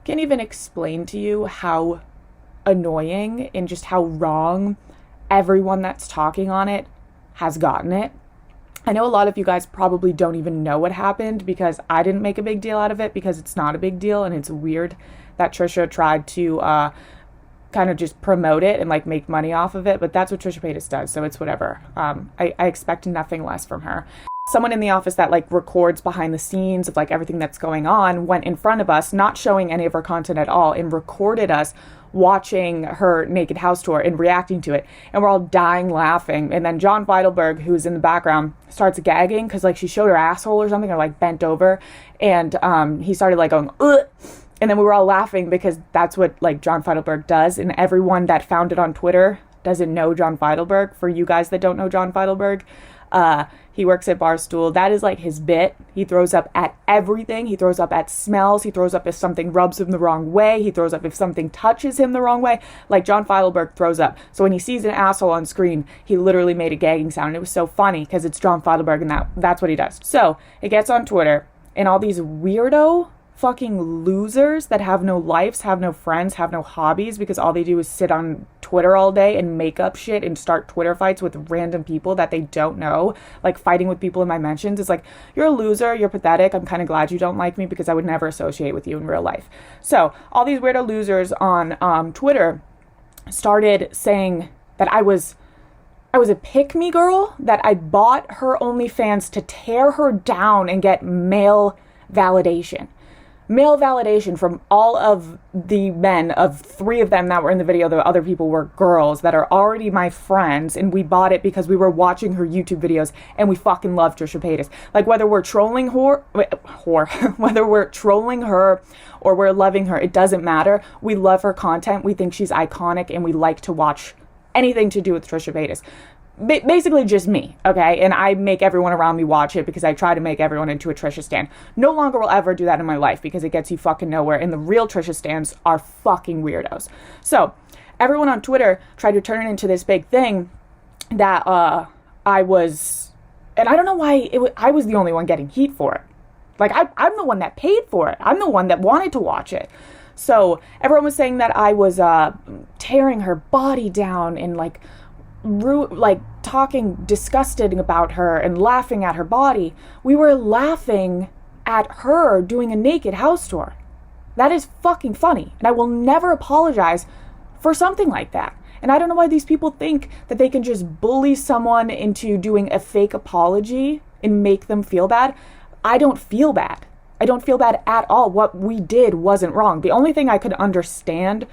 can't even explain to you how annoying and just how wrong everyone that's talking on it has gotten it. I know a lot of you guys probably don't even know what happened because I didn't make a big deal out of it because it's not a big deal, and it's weird that Trisha tried to kind of just promote it and like make money off of it, but that's what Trisha Paytas does, so it's whatever. I expect nothing less from her. Someone in the office that like records behind the scenes of like everything that's going on went in front of us, not showing any of her content at all, and recorded us watching her naked house tour and reacting to it, and we're all dying laughing. And then John Feidelberg, who's in the background, starts gagging because like she showed her asshole or something, or like bent over, and he started like going ugh. And then we were all laughing because that's what like John Feidelberg does. And everyone that found it on Twitter doesn't know John Feidelberg. For you guys that don't know John Feidelberg, he works at Barstool. That is like his bit. He throws up at everything. He throws up at smells. He throws up if something rubs him the wrong way. He throws up if something touches him the wrong way. Like John Feidelberg throws up. So when he sees an asshole on screen, he literally made a gagging sound. And it was so funny because it's John Feidelberg and that's what he does. So it gets on Twitter, and all these weirdo fucking losers that have no lives, have no friends, have no hobbies, because all they do is sit on Twitter all day and make up shit and start Twitter fights with random people that they don't know, like fighting with people in my mentions. It's like, you're a loser, you're pathetic, I'm kind of glad you don't like me because I would never associate with you in real life. So all these weirdo losers on Twitter started saying that I was a pick-me girl, that I bought her OnlyFans to tear her down and get male validation. Male validation from all of the men, of 3 of them that were in the video. The other people were girls that are already my friends, and we bought it because we were watching her YouTube videos and we fucking love Trisha Paytas. Like, whether we're trolling whether we're trolling her or we're loving her, it doesn't matter. We love her content. We think she's iconic, and we like to watch anything to do with Trisha Paytas. Basically just me, okay? And I make everyone around me watch it because I try to make everyone into a Trisha stan. No longer will ever do that in my life because it gets you fucking nowhere, and the real Trisha stans are fucking weirdos. So everyone on Twitter tried to turn it into this big thing that I was, and I don't know why I was the only one getting heat for it. Like, I'm the one that paid for it. I'm the one that wanted to watch it. So everyone was saying that I was tearing her body down and like talking disgusted about her and laughing at her body. We were laughing at her doing a naked house tour. That is fucking funny, and I will never apologize for something like that. And I don't know why these people think that they can just bully someone into doing a fake apology and make them feel bad. I don't feel bad. I don't feel bad at all. What we did wasn't wrong. The only thing I could understand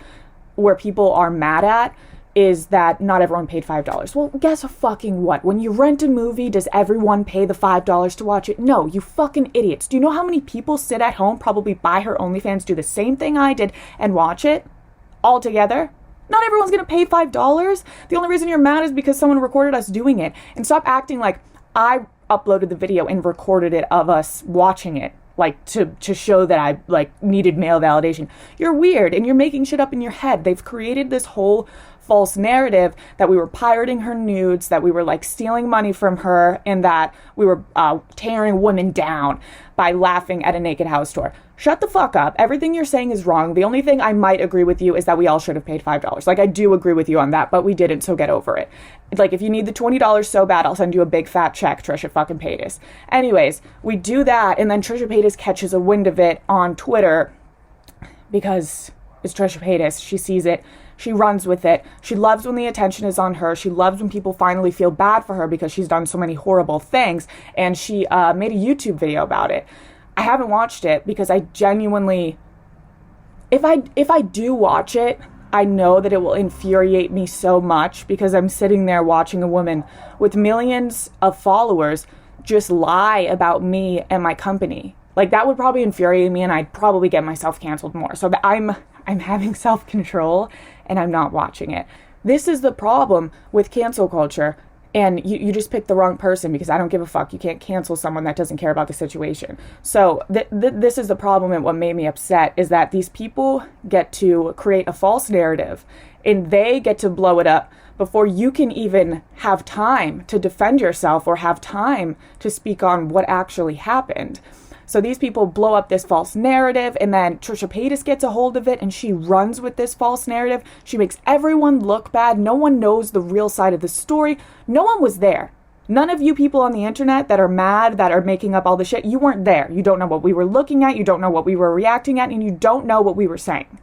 where people are mad at is that not everyone paid $5. Well, guess fucking what? When you rent a movie, does everyone pay the $5 to watch it? No, you fucking idiots. Do you know how many people sit at home, probably buy her OnlyFans, do the same thing I did, and watch it all together? Not everyone's gonna pay $5. The only reason you're mad is because someone recorded us doing it. And stop acting like I uploaded the video and recorded it of us watching it, like to show that I like needed male validation. You're weird, and you're making shit up in your head. They've created this whole false narrative that we were pirating her nudes, that we were like stealing money from her, and that we were tearing women down by laughing at a naked house tour. shut the fuck up. Everything you're saying is wrong. The only thing I might agree with you is that we all should have paid $5. Like, I do agree with you on that, but we didn't, so get over it. Like, if you need the $20 so bad, I'll send you a big fat check, Trisha fucking Paytas. Anyways, we do that, and then Trisha Paytas catches a wind of it on Twitter because it's Trisha Paytas. She sees it. She runs with it. She loves when the attention is on her. She loves when people finally feel bad for her because she's done so many horrible things, and she made a YouTube video about it. I haven't watched it because I genuinely, if I do watch it, I know that it will infuriate me so much because I'm sitting there watching a woman with millions of followers just lie about me and my company. Like, that would probably infuriate me, and I'd probably get myself canceled more. So I'm having self-control, and I'm not watching it. This is the problem with cancel culture. And you just picked the wrong person because I don't give a fuck. You can't cancel someone that doesn't care about the situation. So this is the problem, and what made me upset is that these people get to create a false narrative and they get to blow it up before you can even have time to defend yourself or have time to speak on what actually happened. So these people blow up this false narrative, and then Trisha Paytas gets a hold of it, and she runs with this false narrative. She makes everyone look bad. No one knows the real side of the story. No one was there. None of you people on the internet that are mad, that are making up all the shit, you weren't there. You don't know what we were looking at. You don't know what we were reacting at, and you don't know what we were saying.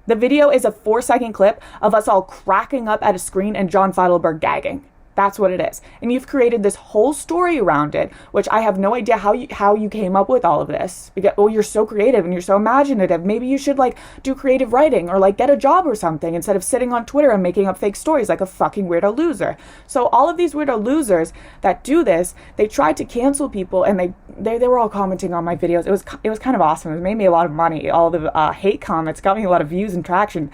The video is a 4-second clip of us all cracking up at a screen and John Feidelberg gagging. That's what it is. And you've created this whole story around it, which I have no idea how you came up with all of this. Because, well, you're so creative and you're so imaginative. Maybe you should, like, do creative writing or, like, get a job or something instead of sitting on Twitter and making up fake stories like a fucking weirdo loser. So all of these weirdo losers that do this, they tried to cancel people, and they were all commenting on my videos. It was kind of awesome. It made me a lot of money. All the hate comments got me a lot of views and traction.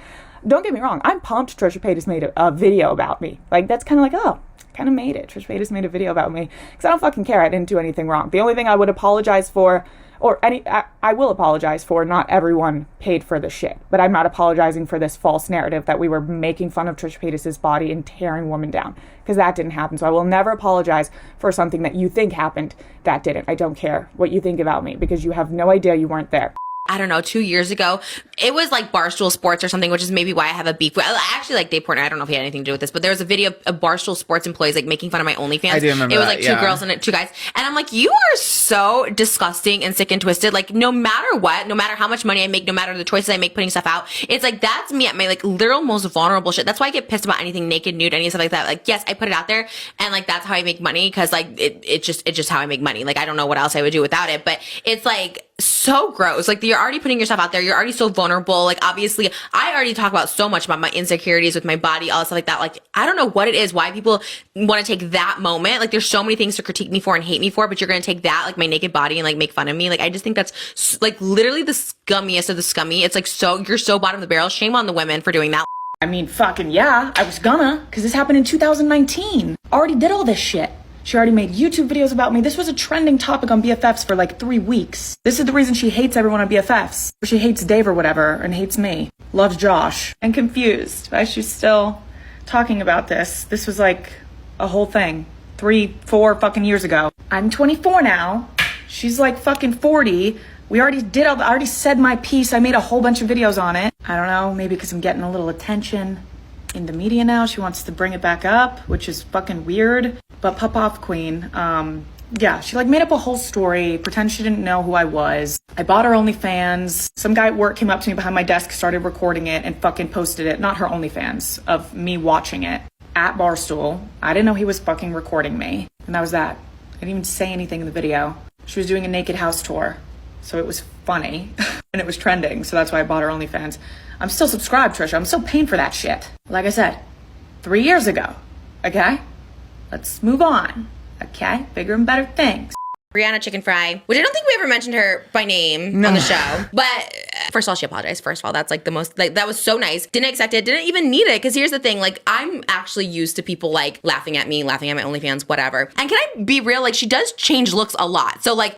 Don't get me wrong. I'm pumped Trisha Paytas made a video about me. Like, that's kind of like, oh, kind of made it. Trisha Paytas made a video about me because I don't fucking care. I didn't do anything wrong. The only thing I would apologize for, I will apologize for, not everyone paid for the shit, but I'm not apologizing for this false narrative that we were making fun of Trisha Paytas' body and tearing women down, because that didn't happen. So I will never apologize for something that you think happened that didn't. I don't care what you think about me because you have no idea. You weren't there. I don't know, 2 years ago, it was like Barstool Sports or something, which is maybe why I have a beef. I actually like Dave Portnoy. I don't know if he had anything to do with this, but there was a video of Barstool Sports employees like making fun of my OnlyFans. I do remember It was that, like two girls and 2 guys. And I'm like, you are so disgusting and sick and twisted. Like, no matter what, no matter how much money I make, no matter the choices I make putting stuff out, it's like, that's me at my like literal most vulnerable shit. That's why I get pissed about anything naked, nude, any stuff like that. Like, yes, I put it out there, and like, that's how I make money, because like, it's just how I make money. Like, I don't know what else I would do without it, but it's like, so gross. Like, you're already putting yourself out there. You're already so vulnerable. Like, obviously, I already talk about so much about my insecurities with my body, all stuff like that. Like, I don't know what it is, why people want to take that moment. Like, there's so many things to critique me for and hate me for, but you're going to take that, like my naked body, and like make fun of me. Like, I just think that's like literally the scummiest of the scummy. It's like, you're so bottom of the barrel. Shame on the women for doing that. I mean, fucking yeah, I was gonna, because this happened in 2019. Already did all this shit. She already made YouTube videos about me. This was a trending topic on BFFs for like 3 weeks. This is the reason she hates everyone on BFFs. She hates Dave or whatever, and hates me. Loves Josh. And confused why she's still talking about this. This was like a whole thing 3-4 fucking years ago. I'm 24 now. She's like fucking 40. I already said my piece. I made a whole bunch of videos on it. I don't know, maybe because I'm getting a little attention in the media now. She wants to bring it back up, which is fucking weird. But pop off queen. Yeah, she like made up a whole story, pretend she didn't know who I was. I bought her OnlyFans. Some guy at work came up to me behind my desk, started recording it, and fucking posted it. Not her OnlyFans, of me watching it at Barstool. I didn't know he was fucking recording me. And that was that. I didn't even say anything in the video. She was doing a naked house tour. So it was funny. And it was trending, so that's why I bought her OnlyFans. I'm still subscribed, Trisha. I'm still paying for that shit. Like I said, 3 years ago. Okay? Let's move on. Okay? Bigger and better things. Briana Chickenfry, which I don't think we ever mentioned her by name on the show. But first of all, she apologized. First of all, that's like the most, like, that was so nice. Didn't accept it, didn't even need it. Because here's the thing, like, I'm actually used to people like laughing at me, laughing at my OnlyFans, whatever. And can I be real? Like, she does change looks a lot. So like,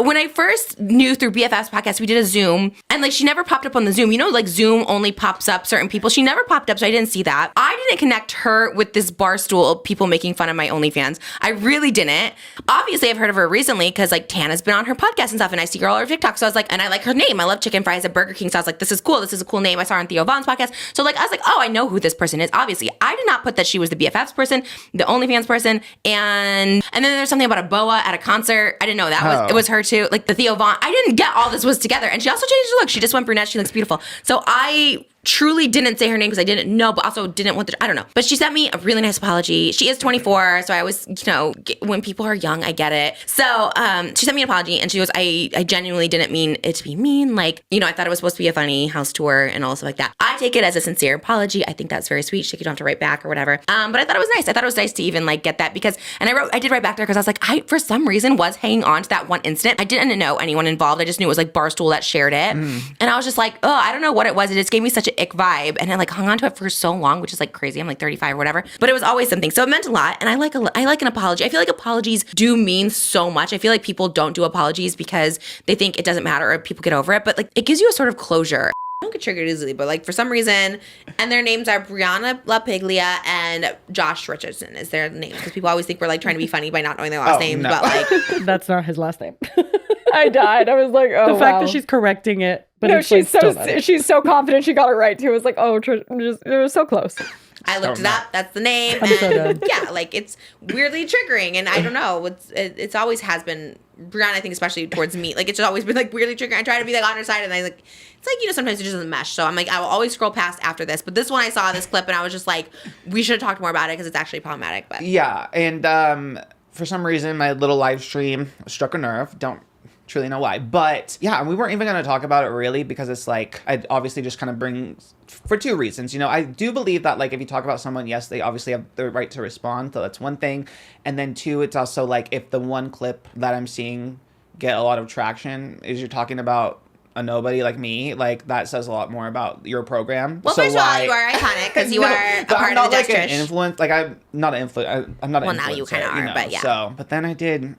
when I first knew through BFFs Podcast, we did a Zoom, and like she never popped up on the Zoom. You know, like Zoom only pops up certain people. She never popped up, so I didn't see that. I didn't connect her with this Barstool people making fun of my OnlyFans. I really didn't. Obviously, I've heard of her recently because like Tana's been on her podcast and stuff, and I see her all over TikTok. So I was like, and I like her name. I love chicken fries at Burger King. So I was like, this is cool. This is a cool name. I saw her on Theo Vaughn's podcast. So like I was like, oh, I know who this person is. Obviously, I did not put that she was the BFFs person, the OnlyFans person, and then there's something about a boa at a concert. I didn't know that was it was her too. Like the Theo Vaughn. I didn't get all this was together, and she also changed her look. She just went brunette. She looks beautiful. So I truly didn't say her name because I didn't know, but also didn't want to, I don't know. But she sent me a really nice apology. She is 24, so I always, when people are young, I get it. So she sent me an apology, and she goes, I genuinely didn't mean it to be mean. Like, I thought it was supposed to be a funny house tour and all stuff like that. I take it as a sincere apology. I think that's very sweet. She don't have to write back or whatever. But I thought it was nice. I thought it was nice to even like get that because, and I did write back to her because I was like, I, for some reason, was hanging on to that one incident. I didn't know anyone involved. I just knew it was like Barstool that shared it. And I was just like, oh, I don't know what it was. It just gave me such an ick vibe. And I like hung on to it for so long, which is like crazy. I'm like 35 or whatever. But it was always something. So it meant a lot. And I like an apology. I feel like apologies do mean so much. I feel like people don't do apologies because they think it doesn't matter or people get over it. But like it gives you a sort of closure. I don't get triggered easily, but like for some reason, and their names are Briana Piglia and Josh Richardson is their name. Because people always think we're like trying to be funny by not knowing their last names. No. But like that's not his last name. I died. I was like, oh, the fact that she's correcting it. But no, it's she's like, she's so confident she got it right too. It was like, oh, it was so close. I looked it up. That's the name. I'm so done. Yeah, like it's weirdly triggering, and I don't know. It's always has been. Brianna, I think, especially towards me, like it's always been like weirdly triggering. I try to be like on her side, and I like it's like sometimes it just doesn't mesh. So I'm like I will always scroll past after this. But this one I saw this clip, and I was just like, we should have talked more about it because it's actually problematic. But yeah, and for some reason my little live stream struck a nerve. Don't truly know why, but yeah, we weren't even going to talk about it really because it's like I obviously just kind of brings for two reasons. I do believe that like if you talk about someone, yes, they obviously have the right to respond, so that's one thing, and then two, it's also like if the one clip that I'm seeing get a lot of traction is you're talking about a nobody like me, like that says a lot more about your program. Well, first of all, you are iconic because you are a part of the Just Trish. Influence. Like I'm not an influence. I'm not an influencer. Well, now you kind of are, but yeah. So, but then I did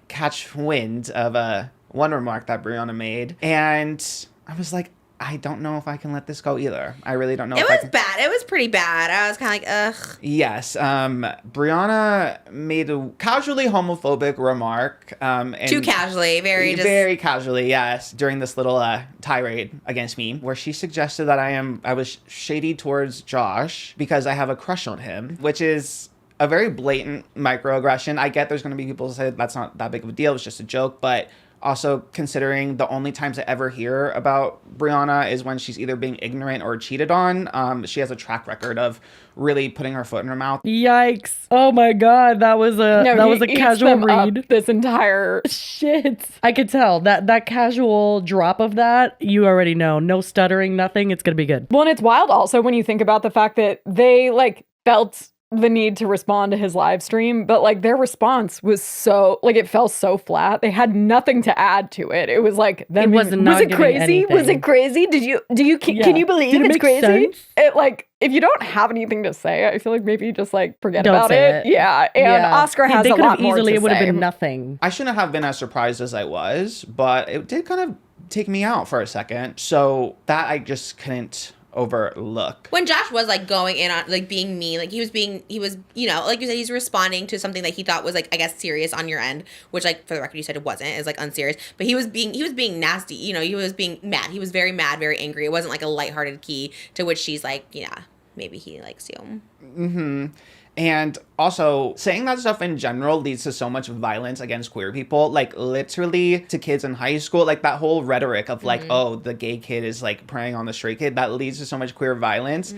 catch wind of one remark that Briana made, and I was like, I don't know if I can let this go either. I really don't know. It was bad. It was pretty bad. I was kind of like, ugh. Yes. Briana made a casually homophobic remark. And too casually. Very casually, yes. During this little tirade against me, where she suggested that I was shady towards Josh because I have a crush on him, which is a very blatant microaggression. I get there's going to be people who say that's not that big of a deal. It's just a joke, but also considering the only times I ever hear about Briana is when she's either being ignorant or cheated on. She has a track record of really putting her foot in her mouth. Yikes. Oh my God. That was a casual read. This entire shit. I could tell that casual drop of that, you already know. No stuttering, nothing. It's going to be good. Well, and it's wild also when you think about the fact that they like felt the need to respond to his live stream, but like their response was so like it fell so flat. They had nothing to add to it. It was like it was it crazy? Anything. Was it crazy? Can you believe it's crazy? Sense? It like if you don't have anything to say, I feel like maybe you just like forget don't about it. Yeah, and Oscar has a lot more to say. It would have been nothing. I shouldn't have been as surprised as I was, but it did kind of take me out for a second. So that I just couldn't overlook. When Josh was like going in on like being mean, like he was like you said, he's responding to something that he thought was like, I guess, serious on your end, which like for the record you said it wasn't. It's like unserious, but he was being nasty. He was being mad. He was very mad, very angry. It wasn't like a lighthearted key to which she's like, yeah, maybe he likes you. Mm-hmm. And also, saying that stuff in general leads to so much violence against queer people, like literally to kids in high school, like that whole rhetoric of like, oh, the gay kid is like preying on the straight kid, that leads to so much queer violence.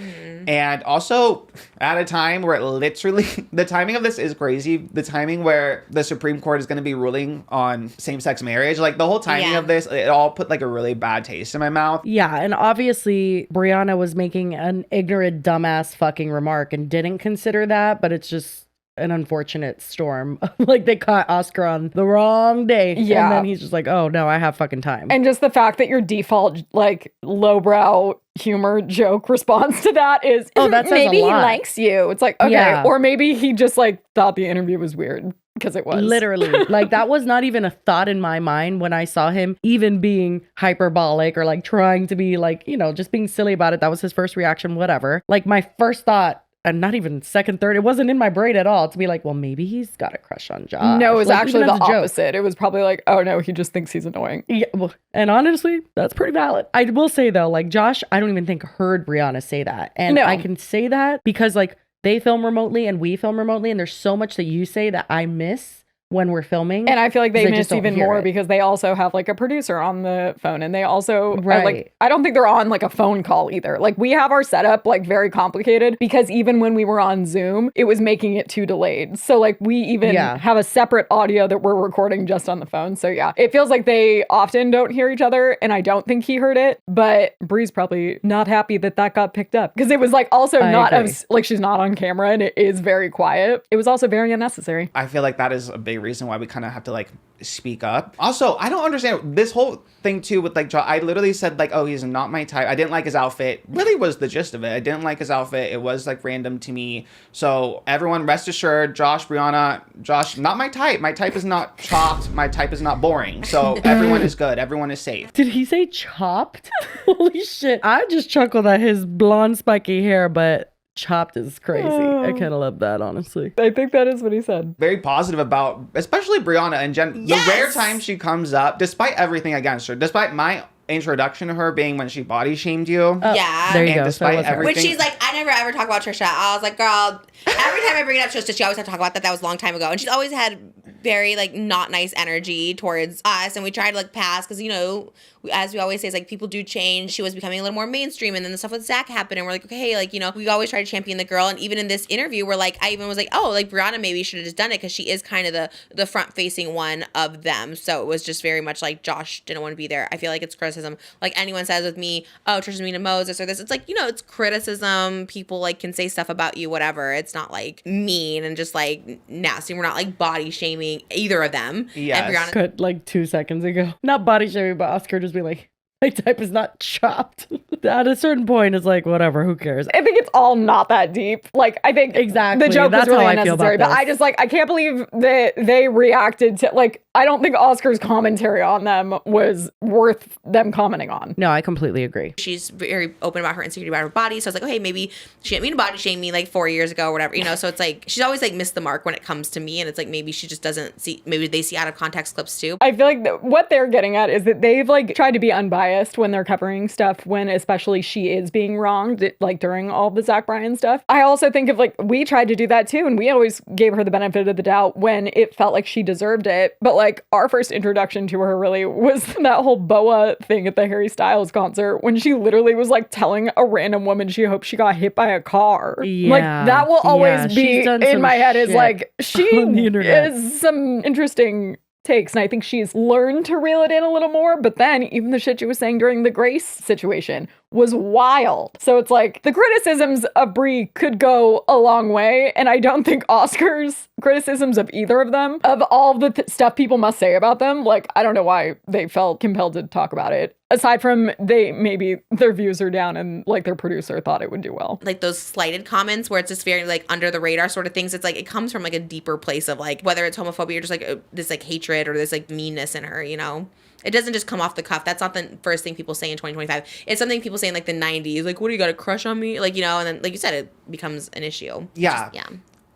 And also at a time where literally, the timing of this is crazy, the timing where the Supreme Court is going to be ruling on same-sex marriage, like the whole timing of this, it all put like a really bad taste in my mouth. Yeah, and obviously Briana was making an ignorant, dumbass fucking remark and didn't consider that, but it's just an unfortunate storm. Like they caught Oscar on the wrong day. Yeah. And then he's just like, oh no, I have fucking time. And just the fact that your default like lowbrow humor joke response to that is, oh, that says maybe a lot. he likes you. It's like, okay. Yeah. Or maybe he just like thought the interview was weird. Because it was. Literally. Like that was not even a thought in my mind when I saw him even being hyperbolic or like trying to be like, you know, just being silly about it. That was his first reaction, whatever. Like my first thought, and not even second, third, it wasn't in my brain at all to be like, well, maybe he's got a crush on Josh. No, it was like, actually even the as a joke. opposite. It was probably like, oh no, he just thinks he's annoying. Yeah, well, and honestly, that's pretty valid. I will say though, like Josh, I don't even think heard Briana say that. And No. I can say that because like they film remotely and we film remotely, and there's so much that you say that I miss when we're filming. And I feel like they just miss don't even hear more it. because they also have like a producer on the phone, and they also are, Right. like, I don't think they're on like a phone call either. Like we have our setup like very complicated because even when we were on Zoom, it was making it too delayed. So like we even have a separate audio that we're recording just on the phone. So yeah, it feels like they often don't hear each other, and I don't think he heard it, but Bri's probably not happy that got picked up because it was like also I not agree. like she's not on camera and it is very quiet. It was also very unnecessary. I feel like that is a big reason why we kind of have to like speak up. Also, I don't understand this whole thing too with like I literally said like, oh, he's not my type. I didn't like his outfit. Really was the gist of it. I didn't like his outfit. It was like random to me. So everyone rest assured, Josh, Briana, Josh, not my type. My type is not chopped. My type is not boring. So everyone is good. Everyone is safe. Did he say chopped? Holy shit. I just chuckled at his blonde spiky hair, but chopped is crazy. I kind of love that, honestly. I think that is what he said. Very positive about, especially Briana and Jen. Yes! The rare time she comes up, despite everything against her, despite my introduction to her being when she body shamed you. Yeah. There you and go. despite So it was her. everything, Which she's like, I never ever talk about Trisha. I was like, girl, every time I bring it up, she always had to talk about that. That was a long time ago. And she's always had very like not nice energy towards us. And we tried to like pass because, you know, as we always say, it's like people do change. She was becoming a little more mainstream, and then the stuff with Zach happened, and we're like, okay, like, you know, we always try to champion the girl. And even in this interview, we're like, I even was like, oh, like Briana maybe should have just done it because she is kind of the front facing one of them. So it was just very much like Josh didn't want to be there. I feel like it's criticism. Like anyone says with me, oh, Trisha's mean to Moses or this, it's like, you know, it's criticism. People like can say stuff about you, whatever. It's not like mean and just like nasty. We're not like body shaming either of them. Yes. And Briana, Cut like 2 seconds ago. Not body shaming, but Oscar just be like, my type is not chopped. At a certain point, it's like, whatever, who cares? I think it's all not that deep. Like, I think Exactly. the joke That's was really how I feel about unnecessary, but this. I just like, I can't believe that they reacted to, like, I don't think Oscar's commentary on them was worth them commenting on. No, I completely agree. she's very open about her insecurity about her body. So I was like, oh, hey, maybe she didn't mean to body shame me like 4 years ago or whatever, you know? So it's like, she's always like missed the mark when it comes to me. And it's like, maybe she just doesn't see, maybe they see out of context clips too. I feel like what they're getting at is that they've like tried to be unbiased when they're covering stuff, when especially she is being wronged, like during all the Zach Bryan stuff. I also think of like, we tried to do that too, and we always gave her the benefit of the doubt when it felt like she deserved it. But like our first introduction to her really was that whole boa thing at the Harry Styles concert when she literally was like telling a random woman she hoped she got hit by a car. Like that will always be she's done in some my head is shit like, she on the internet. is some interesting takes, and I think she's learned to reel it in a little more. But then even the shit she was saying during the Grace situation was wild. So it's like the criticisms of Bri could go a long way, and I don't think Oscar's criticisms of either of them, of all the stuff people must say about them, like I don't know why they felt compelled to talk about it, aside from maybe their views are down and like their producer thought it would do well. Like those slighted comments where it's just very like under the radar sort of things. It's like it comes from like a deeper place of like whether it's homophobia or just like this like hatred or this like meanness in her, you know? It doesn't just come off the cuff. That's not the first thing people say in 2025. It's something people say in like the 90s. Like, what do you got a crush on me? Like, you know, and then like you said, it becomes an issue. Yeah. Yeah.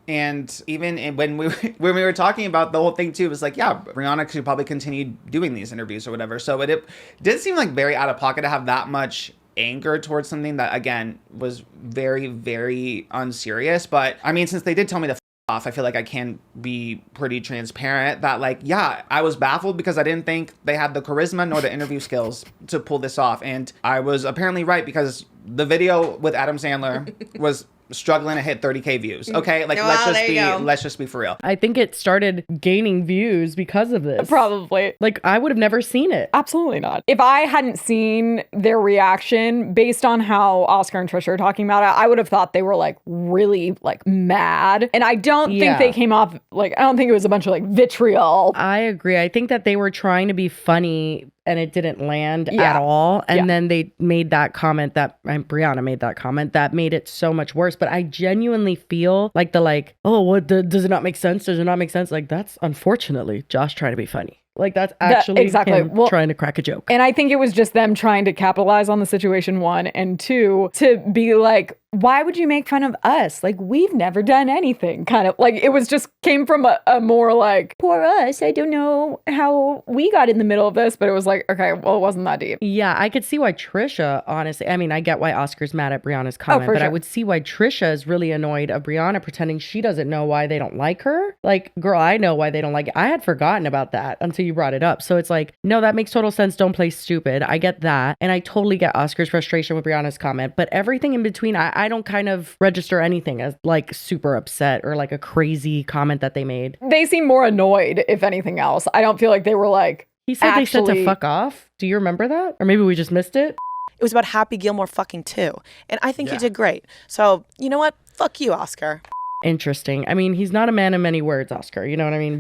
And even when we were talking about the whole thing too, it was like, yeah, Briana could probably continue doing these interviews or whatever. So it did seem like very out of pocket to have that much anger towards something that, again, was very, very unserious. But I mean, since they did tell me to off, I feel like I can be pretty transparent that like, yeah, I was baffled because I didn't think they had the charisma nor the interview skills to pull this off. And I was apparently right because the video with Adam Sandler was struggling to hit 30K views. Okay, like Well, let's just be for real. I think it started gaining views because of this. Probably. Like, I would have never seen it. Absolutely not. If I hadn't seen their reaction based on how Oscar and Trisha are talking about it, I would have thought they were like really like mad. And I don't think they came off like, I don't think it was a bunch of like vitriol. I agree. I think that they were trying to be funny and it didn't land at all. And then they made that comment that Briana made that comment that made it so much worse. But I genuinely feel like does it not make sense? Does it not make sense? Like, that's unfortunately Josh trying to be funny. Like, that's actually him trying to crack a joke. And I think it was just them trying to capitalize on the situation, one, and two, to be like, why would you make fun of us? Like, we've never done anything. Kind of like, it was just came from a more like, poor us. I don't know how we got in the middle of this, but it was like, okay, well, it wasn't that deep. Yeah, I could see why Trisha, honestly, I mean, I get why Oscar's mad at Brianna's comment, but I would see why Trisha is really annoyed of Briana pretending she doesn't know why they don't like her. Like, girl, I know why they don't like it. I had forgotten about that until you brought it up. So it's like, no, that makes total sense. Don't play stupid. I get that. And I totally get Oscar's frustration with Brianna's comment, but everything in between, I don't kind of register anything as like super upset or like a crazy comment that they made. They seem more annoyed, if anything else. I don't feel like they were like, he said they said to fuck off. Do you remember that? Or maybe we just missed it. It was about Happy Gilmore fucking too. And I think he did great. So, you know what? Fuck you, Oscar. Interesting. I mean, he's not a man of many words, Oscar. You know what I mean?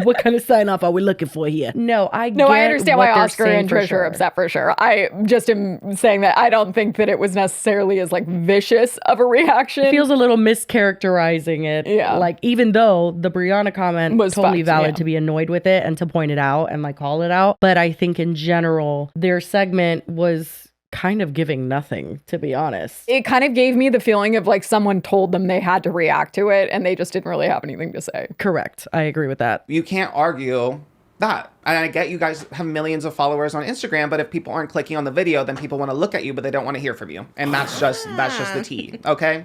What kind of sign off are we looking for here? No, I understand why Oscar and Trisha are upset for sure. I just am saying that I don't think that it was necessarily as like vicious of a reaction. It feels a little mischaracterizing it. Yeah. Like, even though the Briana comment was totally valid to be annoyed with it and to point it out and like call it out. But I think in general, their segment was kind of giving nothing, to be honest. It kind of gave me the feeling of like someone told them they had to react to it and they just didn't really have anything to say. Correct. I agree with that. You can't argue that. And I get you guys have millions of followers on Instagram, but if people aren't clicking on the video, then people want to look at you, but they don't want to hear from you. And that's just the tea. Okay?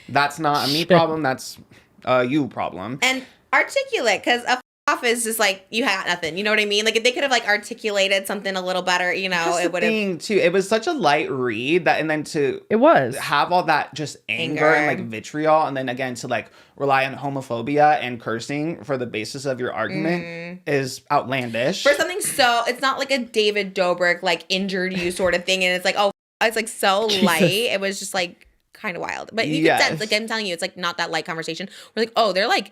That's not a me problem. That's a you problem. And articulate, because off is just like, you had nothing, you know what I mean? Like, if they could have like articulated something a little better, you know, it would have. Too, it was such a light read that, and then to have all that just anger and like vitriol, and then again to like rely on homophobia and cursing for the basis of your argument is outlandish. For something so, it's not like a David Dobrik like injured you sort of thing, and it's like, oh, it's like so light. It was just like kind of wild, but you could sense, like I'm telling you, it's like not that light conversation. We're like, oh, they're like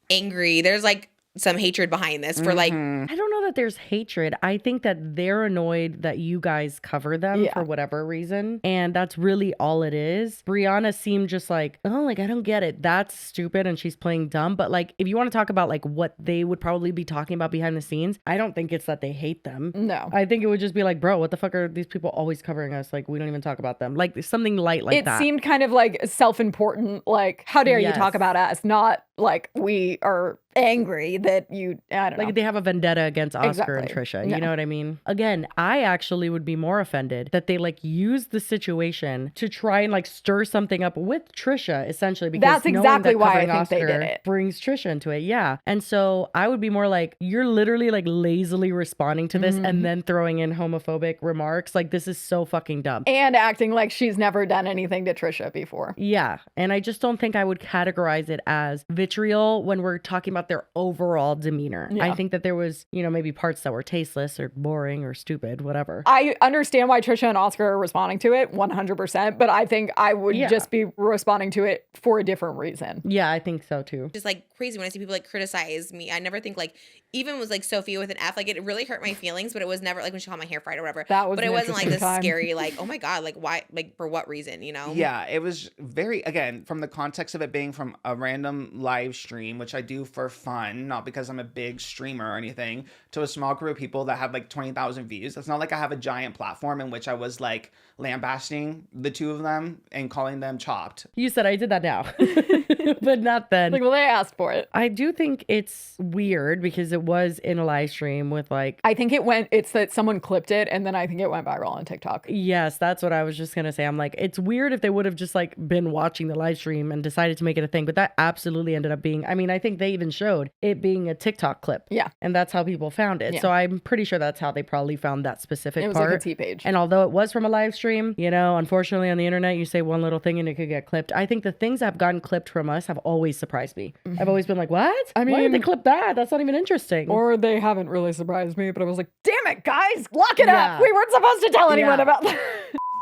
angry. There's like some hatred behind this for like, I don't know that there's hatred. I think that they're annoyed that you guys cover them for whatever reason. And that's really all it is. Briana seemed just like, oh, like, I don't get it. That's stupid. And she's playing dumb. But like, if you want to talk about like what they would probably be talking about behind the scenes, I don't think it's that they hate them. No. I think it would just be like, bro, what the fuck are these people always covering us? Like, we don't even talk about them. Like something light like that. It seemed kind of like self-important. Like, how dare you talk about us? Not like we are angry that you, I don't know. Like they have a vendetta against Oscar and Trisha. You know what I mean? Again, I actually would be more offended that they like use the situation to try and like stir something up with Trisha, essentially, because that's exactly why I think Oscar they did it. Brings Trisha into it. Yeah. And so I would be more like, you're literally like lazily responding to this and then throwing in homophobic remarks. Like, this is so fucking dumb. And acting like she's never done anything to Trisha before. Yeah. And I just don't think I would categorize it as vitriol when we're talking about their overall demeanor. I think that there was, you know, maybe parts that were tasteless or boring or stupid, whatever. I understand why Trisha and Oscar are responding to it 100%, but I think I would just be responding to it for a different reason. Yeah, I think so too. Just like crazy when I see people like criticize me. I never think like, even was like Sophia with an F, like it really hurt my feelings, but it was never like when she called my hair fried or whatever. That was but it wasn't like this time. Scary, like, oh my God, like why, like for what reason, you know? Yeah, it was very, again, from the context of it being from a random live stream, which I do for fun, not because I'm a big streamer or anything, to a small group of people that have like 20,000 views. It's not like I have a giant platform in which I was like lambasting the two of them and calling them chopped. You said I did that now. but not then. Like, well, they asked for it. I do think it's weird because it was in a live stream with like... I think it's that someone clipped it and then I think it went viral on TikTok. Yes, that's what I was just going to say. I'm like, it's weird if they would have just like been watching the live stream and decided to make it a thing, but that absolutely ended up being, I mean, I think they even showed it being a TikTok clip. Yeah. And that's how people found it. Yeah. So I'm pretty sure that's how they probably found that specific part. It was like a T-page. And although it was from a live stream, you know, unfortunately on the internet, you say one little thing and it could get clipped. I think the things that have gotten clipped from us have always surprised me. I've always been like, what? I mean, why did they clip that? That's not even interesting. Or they haven't really surprised me, but I was like, damn it, guys, lock it up. We weren't supposed to tell anyone about that.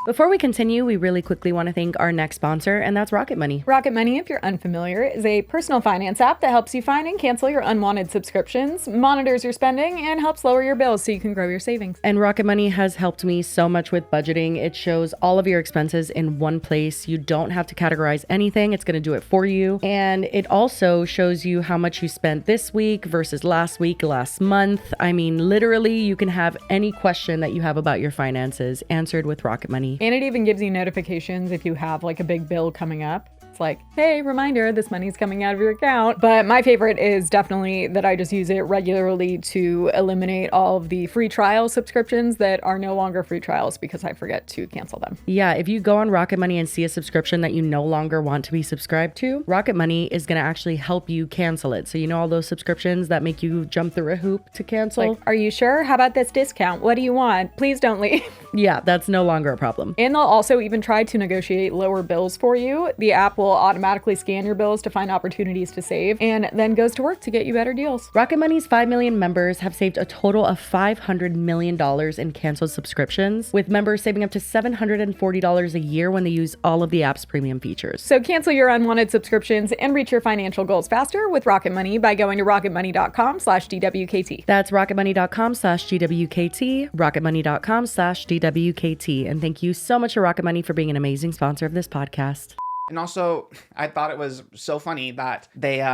Before we continue, we really quickly want to thank our next sponsor, and that's Rocket Money. Rocket Money, if you're unfamiliar, is a personal finance app that helps you find and cancel your unwanted subscriptions, monitors your spending, and helps lower your bills so you can grow your savings. And Rocket Money has helped me so much with budgeting. It shows all of your expenses in one place. You don't have to categorize anything. It's going to do it for you. And it also shows you how much you spent this week versus last week, last month. I mean, literally, you can have any question that you have about your finances answered with Rocket Money. And it even gives you notifications if you have like a big bill coming up. It's like, hey, reminder, this money's coming out of your account. But my favorite is definitely that I just use it regularly to eliminate all of the free trial subscriptions that are no longer free trials because I forget to cancel them. Yeah, if you go on Rocket Money and see a subscription that you no longer want to be subscribed to, Rocket Money is going to actually help you cancel it. So you know all those subscriptions that make you jump through a hoop to cancel? Like, are you sure? How about this discount? What do you want? Please don't leave. Yeah, that's no longer a problem. And they'll also even try to negotiate lower bills for you. The app will automatically scan your bills to find opportunities to save and then goes to work to get you better deals. Rocket Money's 5 million members have saved a total of $500 million in canceled subscriptions, with members saving up to $740 a year when they use all of the app's premium features. So cancel your unwanted subscriptions and reach your financial goals faster with Rocket Money by going to rocketmoney.com/DWKT. That's rocketmoney.com/DWKT, rocketmoney.com/DWKT. And thank you so much to Rocket Money for being an amazing sponsor of this podcast. And also, I thought it was so funny that they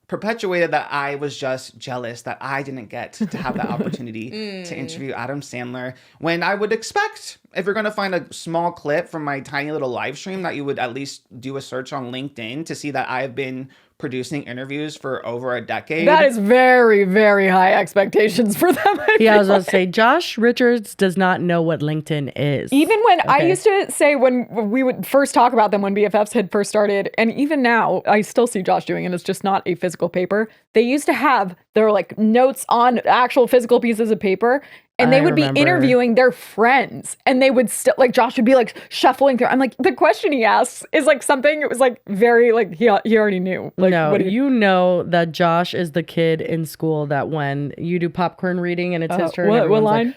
perpetuated that I was just jealous that I didn't get to have that opportunity to interview Adam Sandler, when I would expect, if you're going to find a small clip from my tiny little live stream, that you would at least do a search on LinkedIn to see that I've been producing interviews for over a decade. That is very, very high expectations for them. I was going to say, Josh Richards does not know what LinkedIn is. Even when I used to say, when we would first talk about them, when BFFs had first started, and even now, I still see Josh doing it. It's just not a physical paper. They used to have their like notes on actual physical pieces of paper. And they would be interviewing their friends, and they would still, like, Josh would be like shuffling through. I'm like, the question he asks is like something, it was like very, like, he already knew. Like, no, you know that Josh is the kid in school that when you do popcorn reading and it's his turn. What line? Like,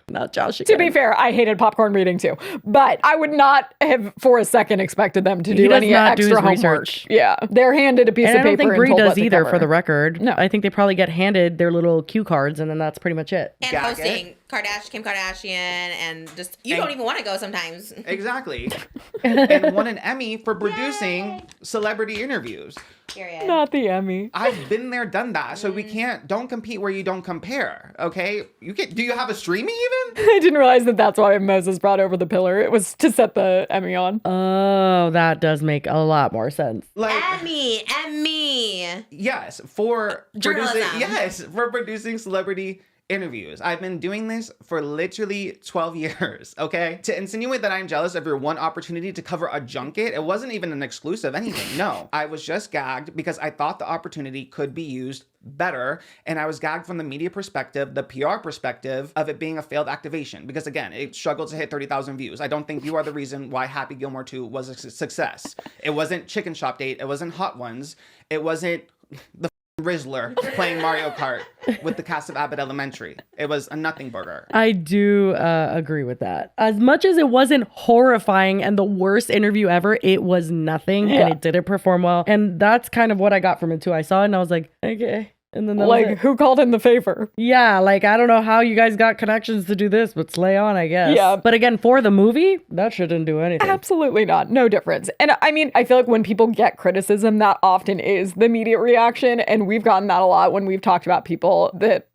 not Josh again. To be fair, I hated popcorn reading too, but I would not have for a second expected them to do any extra homework. Yeah, they're handed a piece of paper. I don't think Bri and told does either, for the record. No, I think they probably get handed their little cue cards, and then that's pretty much it. And hosting Kim Kardashian, and just you don't even want to go sometimes. Exactly. And won an Emmy for producing celebrity interviews. Period. Not the Emmy. I've been there, done that. So don't compete where you don't compare. Okay, do you have a streaming even? I didn't realize that that's why Moses brought over the pillar. It was to set the Emmy on. Oh, that does make a lot more sense. Like Emmy. Yes, for journalism. For producing celebrity interviews. I've been doing this for literally 12 years, okay? To insinuate that I'm jealous of your one opportunity to cover a junket, it wasn't even an exclusive anything. No, I was just gagged because I thought the opportunity could be used better, and I was gagged from the media perspective, the PR perspective of it being a failed activation, because again, it struggled to hit 30,000 views. I don't think you are the reason why Happy Gilmore 2 was a success. It wasn't Chicken Shop Date, it wasn't Hot Ones, it wasn't the Rizzler playing Mario Kart with the cast of Abbott Elementary. It was a nothing burger. I do agree with that. As much as it wasn't horrifying and the worst interview ever, it was nothing and it didn't perform well. And that's kind of what I got from it too. I saw it and I was like, okay. And then like, who called in the favor? Yeah, like, I don't know how you guys got connections to do this, but slay on, I guess. Yeah. But again, for the movie, that shouldn't do anything. Absolutely not. No difference. And I mean, I feel like when people get criticism, that often is the immediate reaction. And we've gotten that a lot when we've talked about people that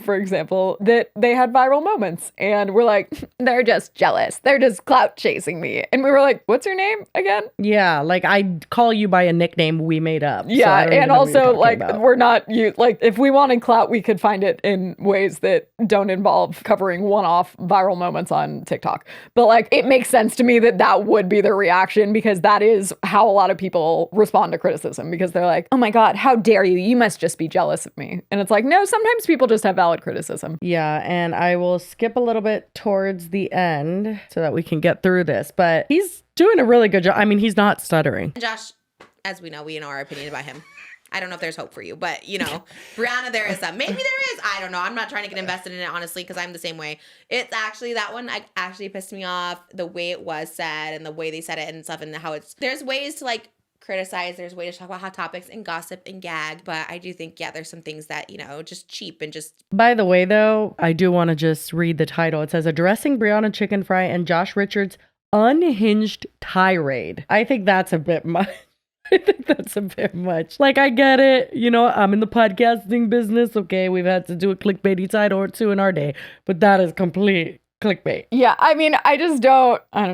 for example, that they had viral moments and we're like, they're just jealous. They're just clout chasing me. And we were like, what's your name again? Yeah, like I call you by a nickname we made up. Yeah, so and also like about. we're not you like if we wanted clout, we could find it in ways that don't involve covering one-off viral moments on TikTok. But like it makes sense to me that that would be their reaction because that is how a lot of people respond to criticism because they're like, oh my God, how dare you? You must just be jealous of me. And it's like, no, sometimes people just have valid criticism. Yeah, and I will skip a little bit towards the end so that we can get through this. But he's doing a really good job. I mean, he's not stuttering. Josh, as we know our opinion about him. I don't know if there's hope for you, but Briana, there is some. Maybe there is. I don't know. I'm not trying to get invested in it, honestly, because I'm the same way. It's actually, that one actually pissed me off, the way it was said and the way they said it and stuff and how there's ways to like criticize, there's ways to talk about hot topics and gossip and gag, but I do think, yeah, there's some things that, just cheap and just... By the way, though, I do want to just read the title. It says, Addressing Briana Chickenfry and Josh Richards' Unhinged Tirade. I think that's a bit much. Like, I get it. I'm in the podcasting business. Okay, we've had to do a clickbaity title or two in our day, but that is complete clickbait. Yeah, I mean, I don't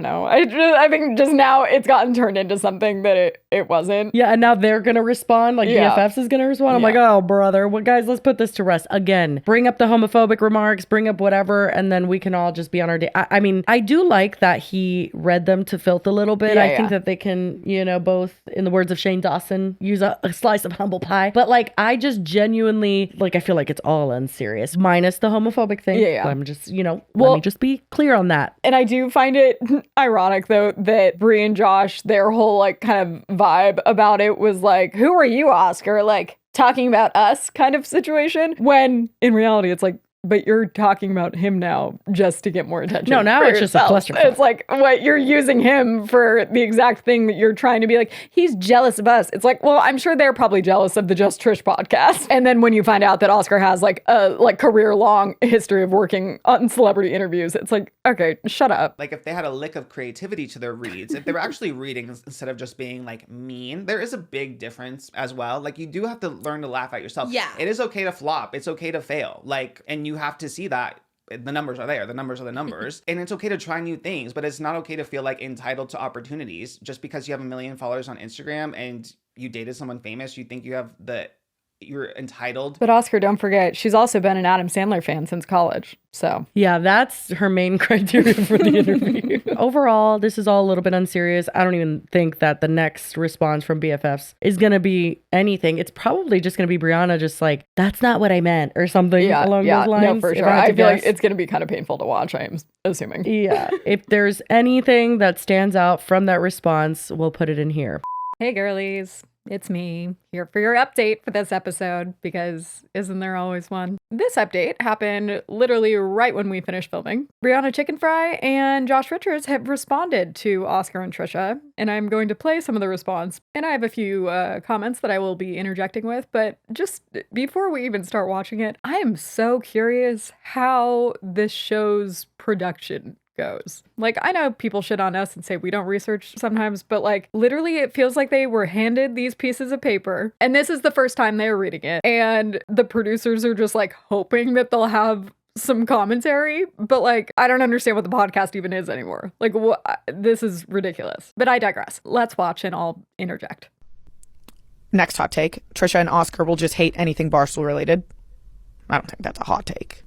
know. I think just now it's gotten turned into something that it wasn't. Yeah, and now they're going to respond. Like, BFFs is going to respond. I'm like, oh, brother. Well, guys, let's put this to rest. Again, bring up the homophobic remarks, bring up whatever, and then we can all just be on our day. I mean, I do like that he read them to filth a little bit. I think that they can, both, in the words of Shane Dawson, use a slice of humble pie. But, like, I just genuinely, like, I feel like it's all unserious, minus the homophobic thing. Yeah. I'm just, let me just be clear on that. And I do find it ironic, though, that Bri and Josh, their whole, like, kind of vibe about it was like, who are you, Oscar? Like, talking about us kind of situation. When in reality, it's like, but you're talking about him now just to get more attention. No, now it's yourself. Just a clusterfuck. It's like, what, you're using him for the exact thing that you're trying to be like, he's jealous of us. It's like, well, I'm sure they're probably jealous of the Just Trish podcast. And then when you find out that Oscar has like a career-long history of working on celebrity interviews, it's like, okay, shut up. Like if they had a lick of creativity to their reads, if they were actually reading instead of just being like mean, there is a big difference as well. Like you do have to learn to laugh at yourself. Yeah. It is okay to flop. It's okay to fail. Like, and you have to see that the numbers are there. The numbers are the numbers. And it's okay to try new things, but it's not okay to feel like entitled to opportunities just because you have 1 million followers on Instagram and you dated someone famous. You think you're entitled. But Oscar, don't forget, she's also been an Adam Sandler fan since college. So yeah, that's her main criteria for the interview. Overall, this is all a little bit unserious. I don't even think that the next response from BFFs is going to be anything. It's probably just going to be Briana just like, that's not what I meant or something along those lines. No, for sure. I feel like it's going to be kind of painful to watch, I'm assuming. Yeah. If there's anything that stands out from that response, we'll put it in here. Hey, girlies. It's me, here for your update for this episode, because isn't there always one? This update happened literally right when we finished filming. Briana Chickenfry and Josh Richards have responded to Oscar and Trisha, and I'm going to play some of the response. And I have a few comments that I will be interjecting with, but just before we even start watching it, I am so curious how this show's production goes. Like, I know people shit on us and say we don't research sometimes, but like literally it feels like they were handed these pieces of paper and this is the first time they're reading it and the producers are just like hoping that they'll have some commentary, but like I don't understand what the podcast even is anymore. Like this is ridiculous. But I digress. Let's watch and I'll interject. Next hot take. Trisha and Oscar will just hate anything Barstool related. I don't think that's a hot take.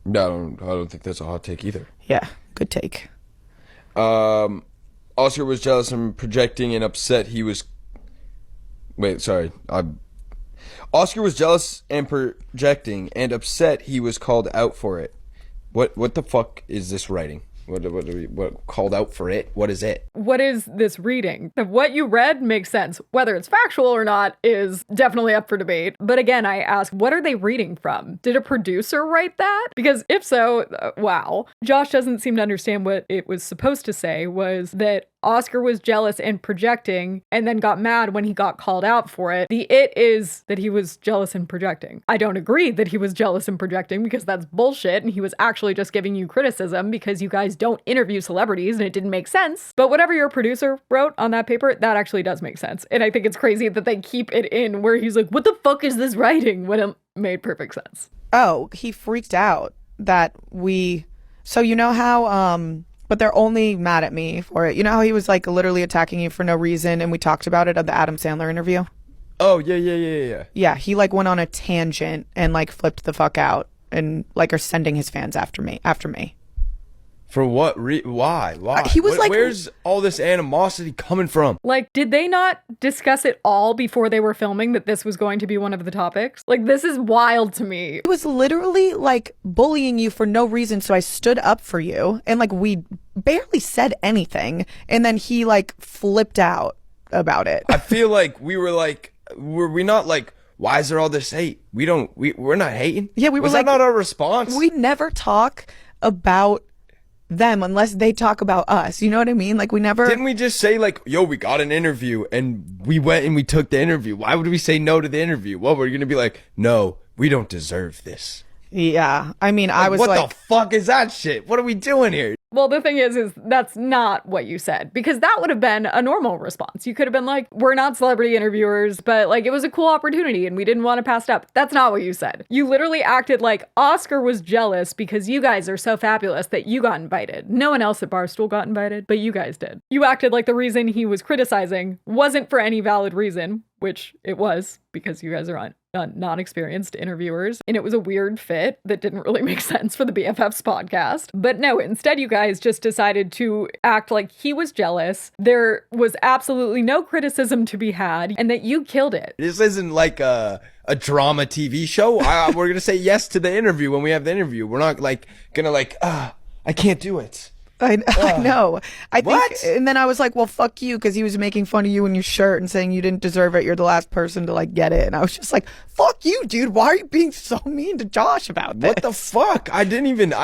No, I don't think that's a hot take either. Yeah, good take. Oscar was jealous and projecting and upset he was... Oscar was jealous and projecting and upset he was called out for it. What the fuck is this writing? What called out for it? What is it? What is this reading? What you read makes sense. Whether it's factual or not is definitely up for debate. But again, I ask, what are they reading from? Did a producer write that? Because if so, wow. Josh doesn't seem to understand what it was supposed to say was that Oscar was jealous and projecting and then got mad when he got called out for it. The it is that he was jealous and projecting. I don't agree that he was jealous and projecting because that's bullshit and he was actually just giving you criticism because you guys don't interview celebrities and it didn't make sense. But whatever your producer wrote on that paper, that actually does make sense. And I think it's crazy that they keep it in where he's like, what the fuck is this writing? When made perfect sense. Oh, he freaked out that so you know how, but they're only mad at me for it. You know how he was like literally attacking you for no reason, and we talked about it at the Adam Sandler interview? Oh, yeah. Yeah, he like went on a tangent and like flipped the fuck out and like are sending his fans after me. For what? Why? He was like, where's all this animosity coming from? Like, did they not discuss it all before they were filming that this was going to be one of the topics? Like, this is wild to me. He was literally like bullying you for no reason. So I stood up for you and like we barely said anything. And then he like flipped out about it. I feel like we were like, were we not like, why is there all this hate? We're not hating? Yeah, we were Was like, that not our response? We never talk about them unless they talk about us. You know what I mean? Like we never. Didn't we just say like, yo, we got an interview and we went and we took the interview? Why would we say no to the interview? What, we're going to be like, no, we don't deserve this. Yeah. I mean, I was like, what the fuck is that shit? What are we doing here? Well, the thing is that's not what you said, because that would have been a normal response. You could have been like, we're not celebrity interviewers, but like it was a cool opportunity and we didn't want to pass it up. That's not what you said. You literally acted like Oscar was jealous because you guys are so fabulous that you got invited. No one else at Barstool got invited, but you guys did. You acted like the reason he was criticizing wasn't for any valid reason, which it was, because you guys are non-experienced interviewers, and it was a weird fit that didn't really make sense for the BFFs podcast. But no, instead you guys just decided to act like he was jealous. There was absolutely no criticism to be had, and that you killed it. This isn't like a drama TV show. We're gonna say yes to the interview when we have the interview. We're not like gonna like, I can't do it. I know. I think, and then I was like, well, fuck you, because he was making fun of you and your shirt and saying you didn't deserve it. You're the last person to like get it. And I was just like, fuck you, dude. Why are you being so mean to Josh about this? What the fuck? I don't even know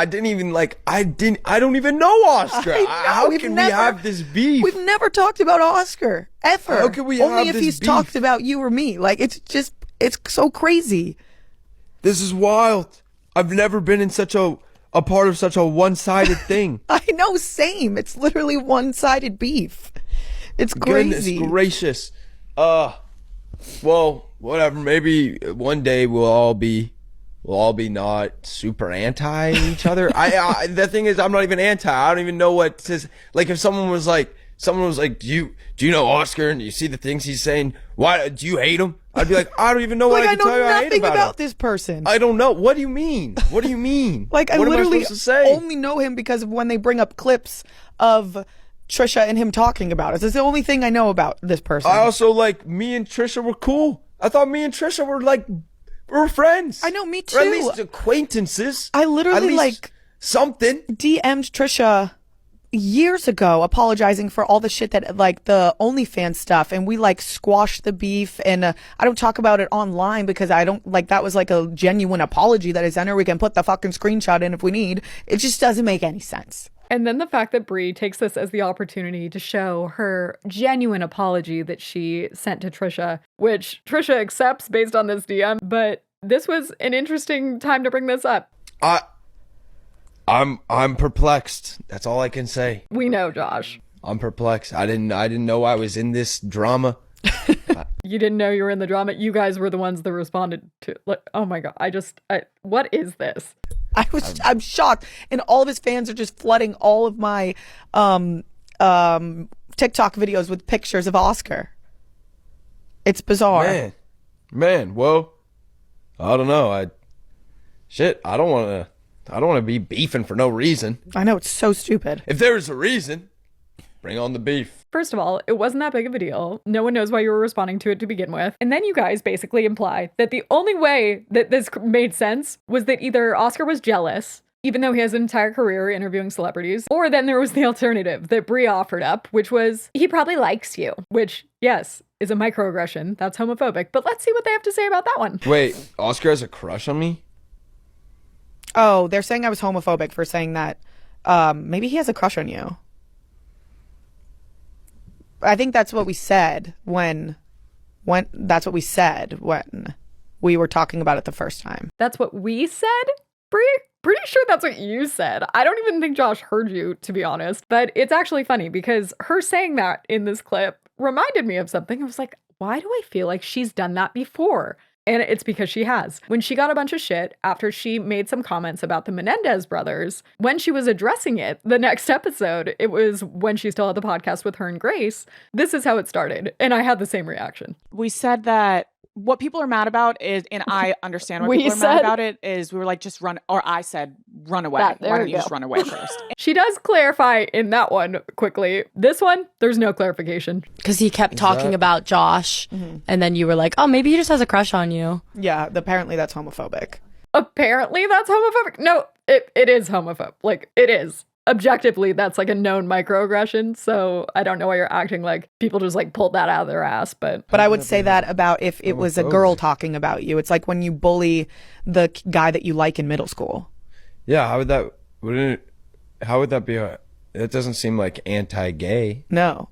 Oscar. How can we have this beef? We've never talked about Oscar ever. How can we only have if this he's beef? talked about you or me? Like it's so crazy. This is wild. I've never been in such a part of such a one-sided thing. I know, same. It's literally one-sided beef. It's crazy. Goodness gracious. Well, whatever. Maybe one day we'll all be not super anti each other. The thing is, I'm not even anti. I don't even know what to, like, if someone was like, do you know Oscar and you see the things he's saying? Why do you hate him? I'd be like, I don't even know what I can tell you I hate nothing about him. this person. I don't know. What do you mean? What do you mean? Like, I what literally am I supposed to say? only know him because of when they bring up clips of Trisha and him talking about it. It's the only thing I know about this person. I also, like, me and Trisha were cool. I thought me and Trisha were like, we're friends. I know, me too. Or at least acquaintances. I literally like something DM'd Trisha years ago apologizing for all the shit that like the OnlyFans stuff, and we like squashed the beef, and I don't talk about it online because I don't like, that was like a genuine apology that I sent her. We can put the fucking screenshot in if we need. It just doesn't make any sense. And then the fact that Bri takes this as the opportunity to show her genuine apology that she sent to Trisha, which Trisha accepts based on this DM, but this was an interesting time to bring this up. I'm perplexed. That's all I can say. We know, Josh. I'm perplexed. I didn't know I was in this drama. You didn't know you were in the drama. You guys were the ones that responded to, like, oh my God. What is this? I'm shocked. And all of his fans are just flooding all of my TikTok videos with pictures of Oscar. It's bizarre. Man, well, I don't know. I don't want to be beefing for no reason. I know, it's so stupid. If there is a reason, bring on the beef. First of all, it wasn't that big of a deal. No one knows why you were responding to it to begin with. And then you guys basically imply that the only way that this made sense was that either Oscar was jealous, even though he has an entire career interviewing celebrities, or then there was the alternative that Bri offered up, which was, he probably likes you, which, yes, is a microaggression. That's homophobic. But let's see what they have to say about that one. Wait, Oscar has a crush on me? Oh, they're saying I was homophobic for saying that. Maybe he has a crush on you. I think that's what we said when we were talking about it the first time. That's what we said, Bri? Pretty sure that's what you said. I don't even think Josh heard you, to be honest. But it's actually funny because her saying that in this clip reminded me of something. I was like, why do I feel like she's done that before? And it's because she has. When she got a bunch of shit after she made some comments about the Menendez brothers, when she was addressing it the next episode, it was when she still had the podcast with her and Grace. This is how it started. And I had the same reaction. We said that what people are mad about is, and I understand what people are mad about it, is we were like, just run, or I said, run away. Why don't you just run away first? She does clarify in that one quickly. This one, there's no clarification. Because he kept talking about Josh, and then you were like, oh, maybe he just has a crush on you. Yeah, apparently that's homophobic. Apparently that's homophobic? No, it is homophobic. Like, it is. Objectively, that's like a known microaggression. So I don't know why you're acting like people just like pulled that out of their ass. But I would say that about if it was a girl talking about you. It's like when you bully the guy that you like in middle school. Yeah, how would that be? It doesn't seem like anti-gay. No.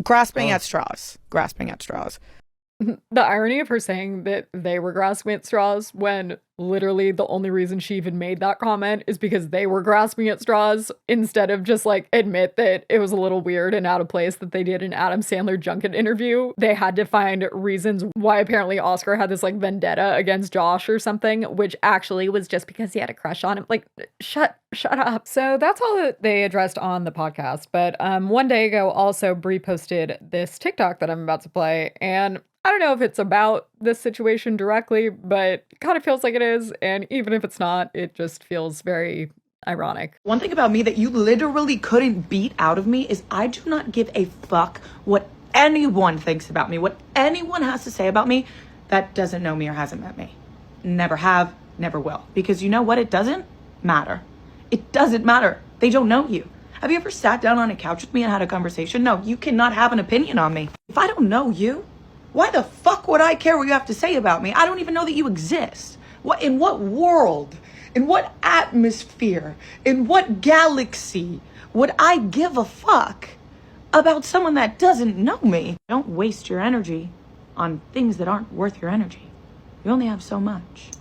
Grasping at straws. The irony of her saying that they were grasping at straws when literally the only reason she even made that comment is because they were grasping at straws, instead of just like admit that it was a little weird and out of place that they did an Adam Sandler junket interview. They had to find reasons why apparently Oscar had this like vendetta against Josh or something, which actually was just because he had a crush on him. Like, shut up. So that's all that they addressed on the podcast. But one day ago, also Bri posted this TikTok that I'm about to play, and I don't know if it's about this situation directly, but it kind of feels like it is. And even if it's not, it just feels very ironic. One thing about me that you literally couldn't beat out of me is I do not give a fuck what anyone thinks about me, what anyone has to say about me that doesn't know me or hasn't met me. Never have, never will. Because you know what? It doesn't matter. It doesn't matter. They don't know you. Have you ever sat down on a couch with me and had a conversation? No, you cannot have an opinion on me. If I don't know you, why the fuck would I care what you have to say about me? I don't even know that you exist. In what world, in what atmosphere, in what galaxy would I give a fuck about someone that doesn't know me? Don't waste your energy on things that aren't worth your energy. You only have so much.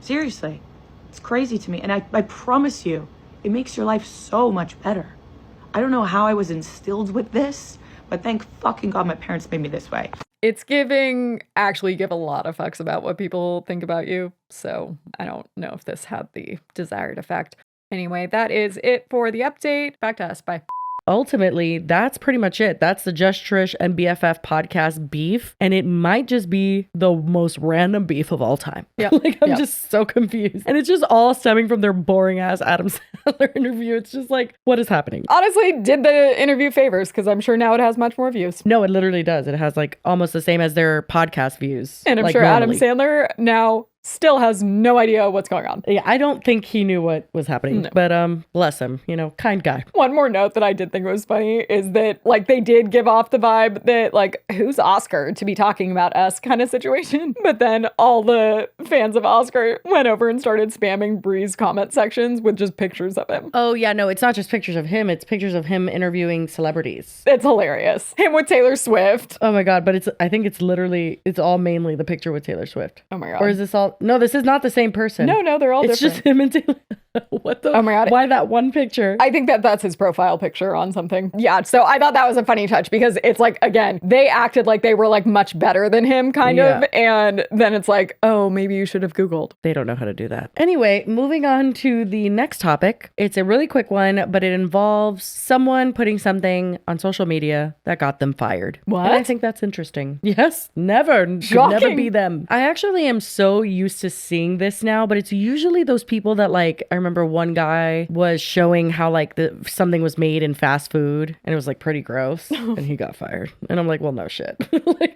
Seriously, it's crazy to me. And I promise you, it makes your life so much better. I don't know how I was instilled with this, but thank fucking God my parents made me this way. It's actually give a lot of fucks about what people think about you. So I don't know if this had the desired effect. Anyway, that is it for the update. Back to us. Bye. Ultimately, that's pretty much it. That's the Just Trish and BFF podcast beef. And it might just be the most random beef of all time. Yeah. I'm just so confused. And it's just all stemming from their boring ass Adam Sandler interview. It's just like, what is happening? Honestly, did the interview favors, because I'm sure now it has much more views. No, it literally does. It has like almost the same as their podcast views. And I'm like, sure normally. Adam Sandler now still has no idea what's going on. Yeah, I don't think he knew what was happening. No. But bless him, kind guy. One more note that I did think was funny is that like they did give off the vibe that like, who's Oscar to be talking about us kind of situation. But then all the fans of Oscar went over and started spamming Bri's comment sections with just pictures of him. Oh yeah, no, it's not just pictures of him. It's pictures of him interviewing celebrities. It's hilarious. Him with Taylor Swift. Oh my God, but I think it's all mainly the picture with Taylor Swift. Oh my God. Or is this all? No, this is not the same person. No, they're all different. It's just him and Taylor. What the? Oh my God. Why that one picture? I think that's his profile picture on something. Yeah, so I thought that was a funny touch because it's like, again, they acted like they were like much better than him kind of. And then it's like, oh, maybe you should have Googled. They don't know how to do that. Anyway, moving on to the next topic. It's a really quick one, but it involves someone putting something on social media that got them fired. What? And I think that's interesting. Yes, never. Should never be them. I actually am so used to seeing this now, but it's usually those people that like, I remember one guy was showing how like something was made in fast food and it was like pretty gross and he got fired. And I'm like, well, no shit.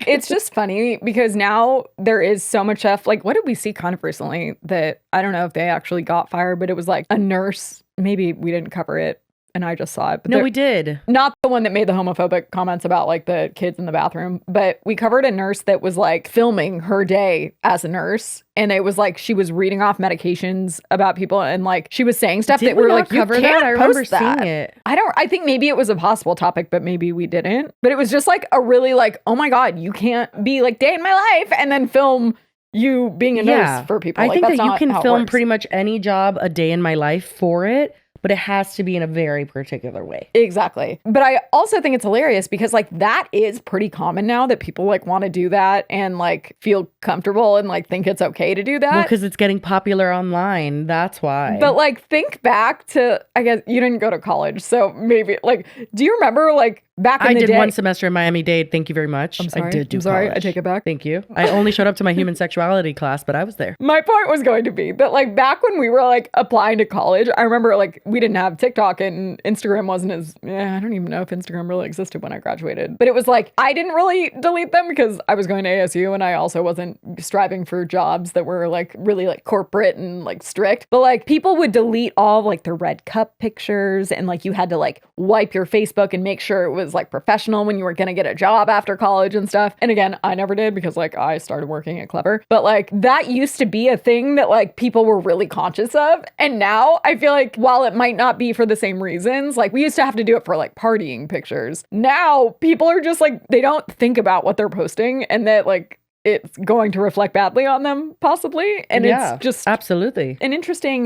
It's just funny because now there is so much stuff. Like, what did we see kind of recently that I don't know if they actually got fired, but it was like a nurse. Maybe we didn't cover it and I just saw it. But no, we did. Not the one that made the homophobic comments about like the kids in the bathroom, but we covered a nurse that was like filming her day as a nurse. And it was like she was reading off medications about people and like she was saying stuff that were like, you can't that? I remember post that. Seeing it. I think maybe it was a possible topic, but maybe we didn't. But it was just like a really like, oh my God, you can't be like day in my life and then film you being a nurse for people. I like, think that's that you not can how it film works. pretty much any job a day in my life for it. but it has to be in a very particular way. Exactly. But I also think it's hilarious because like that is pretty common now that people like want to do that and like feel comfortable and like think it's okay to do that. Well, because it's getting popular online. That's why. But like think back to, I guess you didn't go to college. So maybe like, do you remember like back in the day? I did one semester in Miami-Dade. Thank you very much. I'm sorry. I did do I'm sorry. college. I take it back. Thank you. I only showed up to my human sexuality class, but I was there. My point was going to be that like back when we were like applying to college, I remember like we didn't have TikTok and Instagram wasn't as, I don't even know if Instagram really existed when I graduated. But it was like, I didn't really delete them because I was going to ASU and I also wasn't striving for jobs that were like really like corporate and like strict. But like people would delete all of, like the red cup pictures and like you had to like wipe your Facebook and make sure it was like professional when you were going to get a job after college and stuff. And again, I never did because like I started working at Clever. But like that used to be a thing that like people were really conscious of. And now I feel like while it might not be for the same reasons, like we used to have to do it for like partying pictures. Now people are just like, they don't think about what they're posting and that like it's going to reflect badly on them possibly. And it's just absolutely an interesting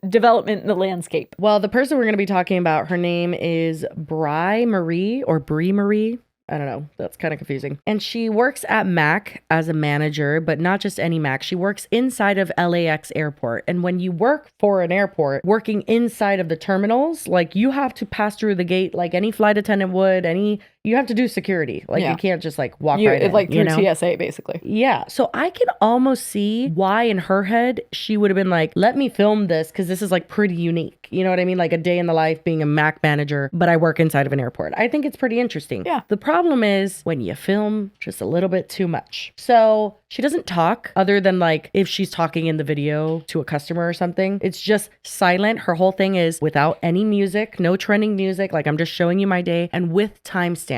development in the landscape. Well, the person we're going to be talking about, her name is Bri Marie or Bri Marie. I don't know. That's kind of confusing. And she works at Mac as a manager, but not just any Mac. She works inside of LAX Airport. And when you work for an airport, working inside of the terminals, like you have to pass through the gate like any flight attendant would, you have to do security. Like you can't just like walk right in. Like through TSA basically. Yeah. So I can almost see why in her head she would have been like, let me film this because this is like pretty unique. You know what I mean? Like a day in the life being a Mac manager, but I work inside of an airport. I think it's pretty interesting. Yeah. The problem is when you film just a little bit too much. So she doesn't talk other than like if she's talking in the video to a customer or something. It's just silent. Her whole thing is without any music, no trending music. Like I'm just showing you my day and with timestamps.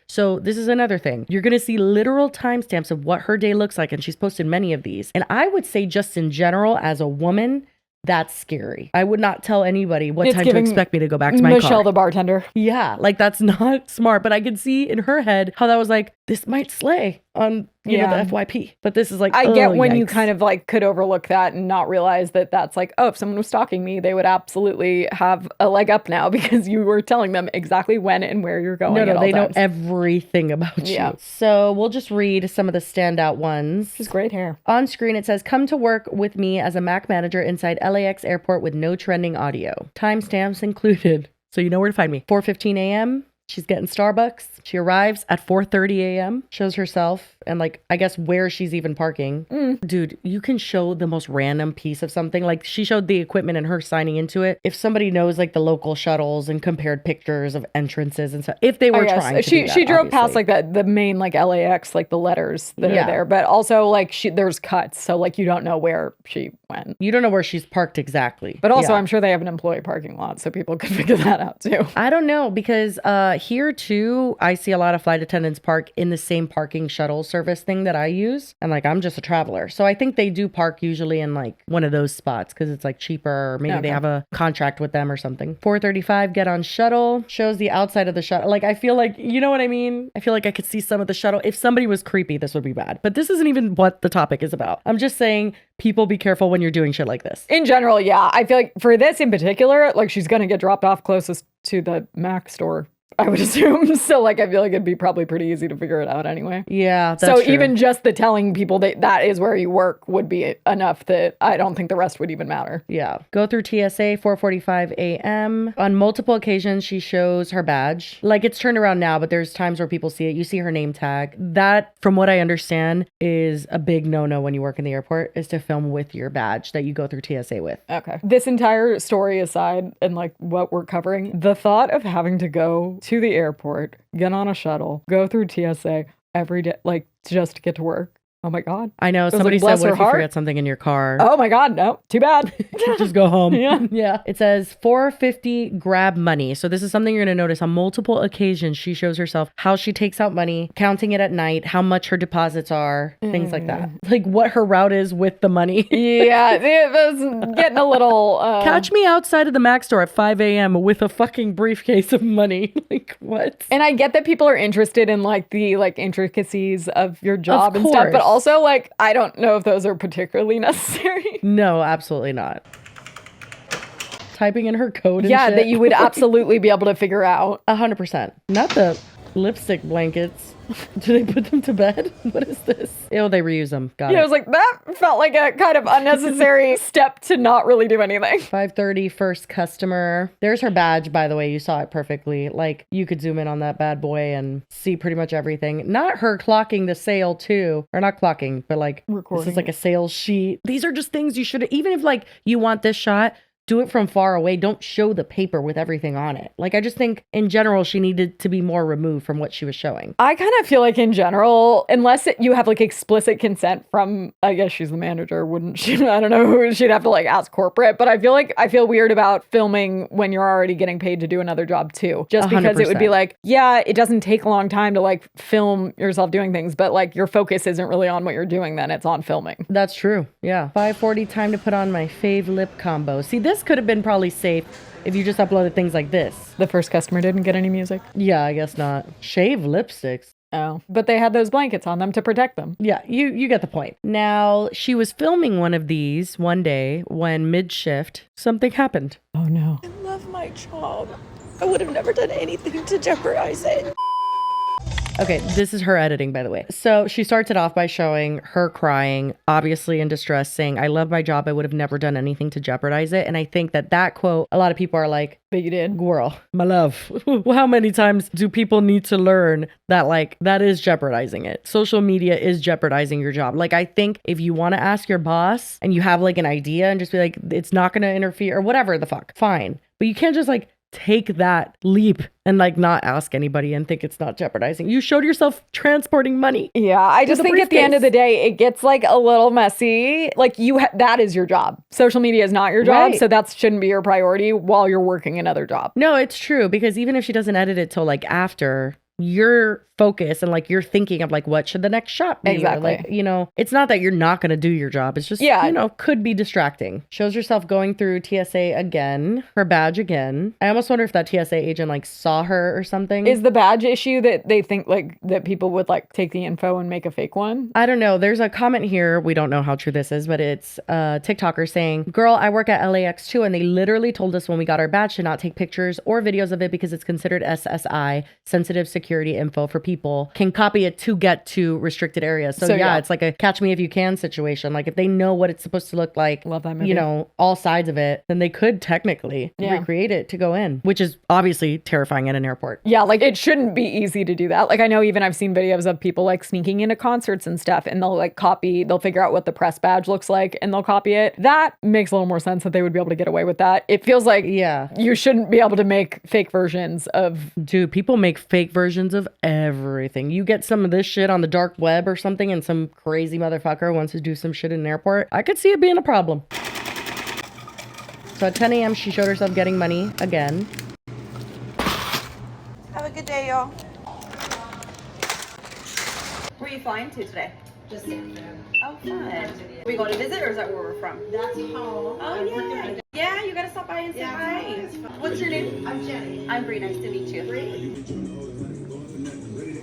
So this is another thing. You're going to see literal timestamps of what her day looks like. And she's posted many of these. And I would say just in general, as a woman, that's scary. I would not tell anybody what time to expect me to go back to my car. Michelle the bartender. Yeah, like that's not smart. But I could see in her head how that was like, this might slay on, you know, the FYP. But this is like, I get when you kind of like could overlook that and not realize that that's like, oh, if someone was stalking me, they would absolutely have a leg up now because you were telling them exactly when and where you're going. No, they know everything about you. So we'll just read some of the standout ones. She's great hair. On screen, it says, come to work with me as a Mac manager inside LAX Airport with no trending audio. Timestamps included. So you know where to find me. 4:15 a.m. She's getting Starbucks. She arrives at 4:30 a.m., shows herself and like, I guess where she's even parking. Dude, you can show the most random piece of something. Like she showed the equipment and her signing into it. If somebody knows like the local shuttles and compared pictures of entrances and stuff, if they were trying to do that, she drove obviously. past like the main like LAX, like the letters that are there, but also like there's cuts. So like you don't know where she went. You don't know where she's parked exactly. But also I'm sure they have an employee parking lot so people could figure that out too. I don't know because here too, I see a lot of flight attendants park in the same parking shuttle service thing that I use. And like, I'm just a traveler. So I think they do park usually in like one of those spots because it's like cheaper or maybe they have a contract with them or something. 4:35, get on shuttle, shows the outside of the shuttle. Like, I feel like, you know what I mean? I feel like I could see some of the shuttle. If somebody was creepy, this would be bad. But this isn't even what the topic is about. I'm just saying people be careful when you're doing shit like this. In general, yeah. I feel like for this in particular, like she's going to get dropped off closest to the Mac store, I would assume. So like, I feel like it'd be probably pretty easy to figure it out anyway. Yeah, that's so true. Even just the telling people that is where you work would be enough that I don't think the rest would even matter. Yeah. Go through TSA, 4:45 a.m. On multiple occasions, she shows her badge. Like it's turned around now, but there's times where people see it. You see her name tag. That, from what I understand, is a big no-no when you work in the airport, is to film with your badge that you go through TSA with. Okay. This entire story aside and like what we're covering, the thought of having to go to the airport, get on a shuttle, go through TSA every day, like just to get to work. Oh my God. I know. Somebody said, what if you forget something in your car? Oh my God. No, too bad. Just go home. Yeah. It says 450 grab money. So this is something you're going to notice on multiple occasions. She shows herself how she takes out money, counting it at night, how much her deposits are, things like that. Like what her route is with the money. Yeah. It was getting a little... Catch me outside of the Mac store at 5 a.m. with a fucking briefcase of money. Like what? And I get that people are interested in like the like intricacies of your job Of and stuff, but course. also like I don't know if those are particularly necessary. No, absolutely not. typing in her code and Yeah, shit. that you would absolutely be able to figure out. 100%. Not the lipstick blankets. Do they put them to bed? What is this? Oh, they reuse them. Got it. I was like, that felt like a kind of unnecessary step to not really do anything. 5:30, first customer. There's her badge, by the way. You saw it perfectly. Like, you could zoom in on that bad boy and see pretty much everything. Not her clocking the sale, too. Or not clocking, but like, recording. This is like a sales sheet. These are just things you should, even if like you want this shot, do it from far away. Don't show the paper with everything on it. Like, I just think in general, she needed to be more removed from what she was showing. I kind of feel like in general, unless you have like explicit consent from, I guess she's the manager, wouldn't she? I don't know who she'd have to like ask corporate, but I feel weird about filming when you're already getting paid to do another job too. Just because 100%. it would be like, yeah, it doesn't take a long time to like film yourself doing things, but like your focus isn't really on what you're doing then, it's on filming. That's true. Yeah. 5:40, time to put on my fave lip combo. See, this could have been probably safe if you just uploaded things like this. The first customer didn't get any music? Yeah, I guess not. Shave lipsticks. Oh, but they had those blankets on them to protect them. Yeah, you get the point. Now, she was filming one of these one day when mid-shift, something happened. Oh no. I love my job. I would have never done anything to jeopardize it. Okay, this is her editing, by the way. So she starts it off by showing her crying, obviously in distress, saying, I love my job. I would have never done anything to jeopardize it. And I think that quote, a lot of people are like, but you did. Girl, my love. How many times do people need to learn that, like, that is jeopardizing it? Social media is jeopardizing your job. Like, I think if you want to ask your boss and you have like an idea and just be like, it's not going to interfere or whatever the fuck, fine. But you can't just like take that leap and like not ask anybody and think it's not jeopardizing. You showed yourself transporting money. Yeah, I just think at the end of the day, it gets like a little messy. Like that is your job. Social media is not your job. Right. So that shouldn't be your priority while you're working another job. No, it's true. Because even if she doesn't edit it till like after, your focus and like you're thinking of like, what should the next shot be? Exactly. Or, like, you know, it's not that you're not going to do your job. It's just, you know, could be distracting. Shows herself going through TSA again, her badge again. I almost wonder if that TSA agent like saw her or something. Is the badge issue that they think like that people would like take the info and make a fake one? I don't know. There's a comment here. We don't know how true this is, but it's a TikToker saying, girl, I work at LAX too. And they literally told us when we got our badge to not take pictures or videos of it because it's considered SSI, sensitive security info for people can copy it to get to restricted areas. So yeah, it's like a catch me if you can situation. Like if they know what it's supposed to look like, love that movie. You know, all sides of it, then they could technically recreate it to go in, which is obviously terrifying at an airport. Yeah, like it shouldn't be easy to do that. Like I know even I've seen videos of people like sneaking into concerts and stuff and they'll figure out what the press badge looks like and they'll copy it. That makes a little more sense that they would be able to get away with that. It feels like you shouldn't be able to make fake versions of... Dude, people make fake versions of everything. You get some of this shit on the dark web or something and some crazy motherfucker wants to do some shit in an airport. I could see it being a problem. So at 10 a.m. she showed herself getting money again. Have a good day, y'all. Where are you flying to today? Just oh, fun. Are we going to visit or is that where we're from? That's home. Oh, yeah. Yeah, you got to stop by and say hi. What's your name? I'm Jenny. I'm Bri. Nice to meet you.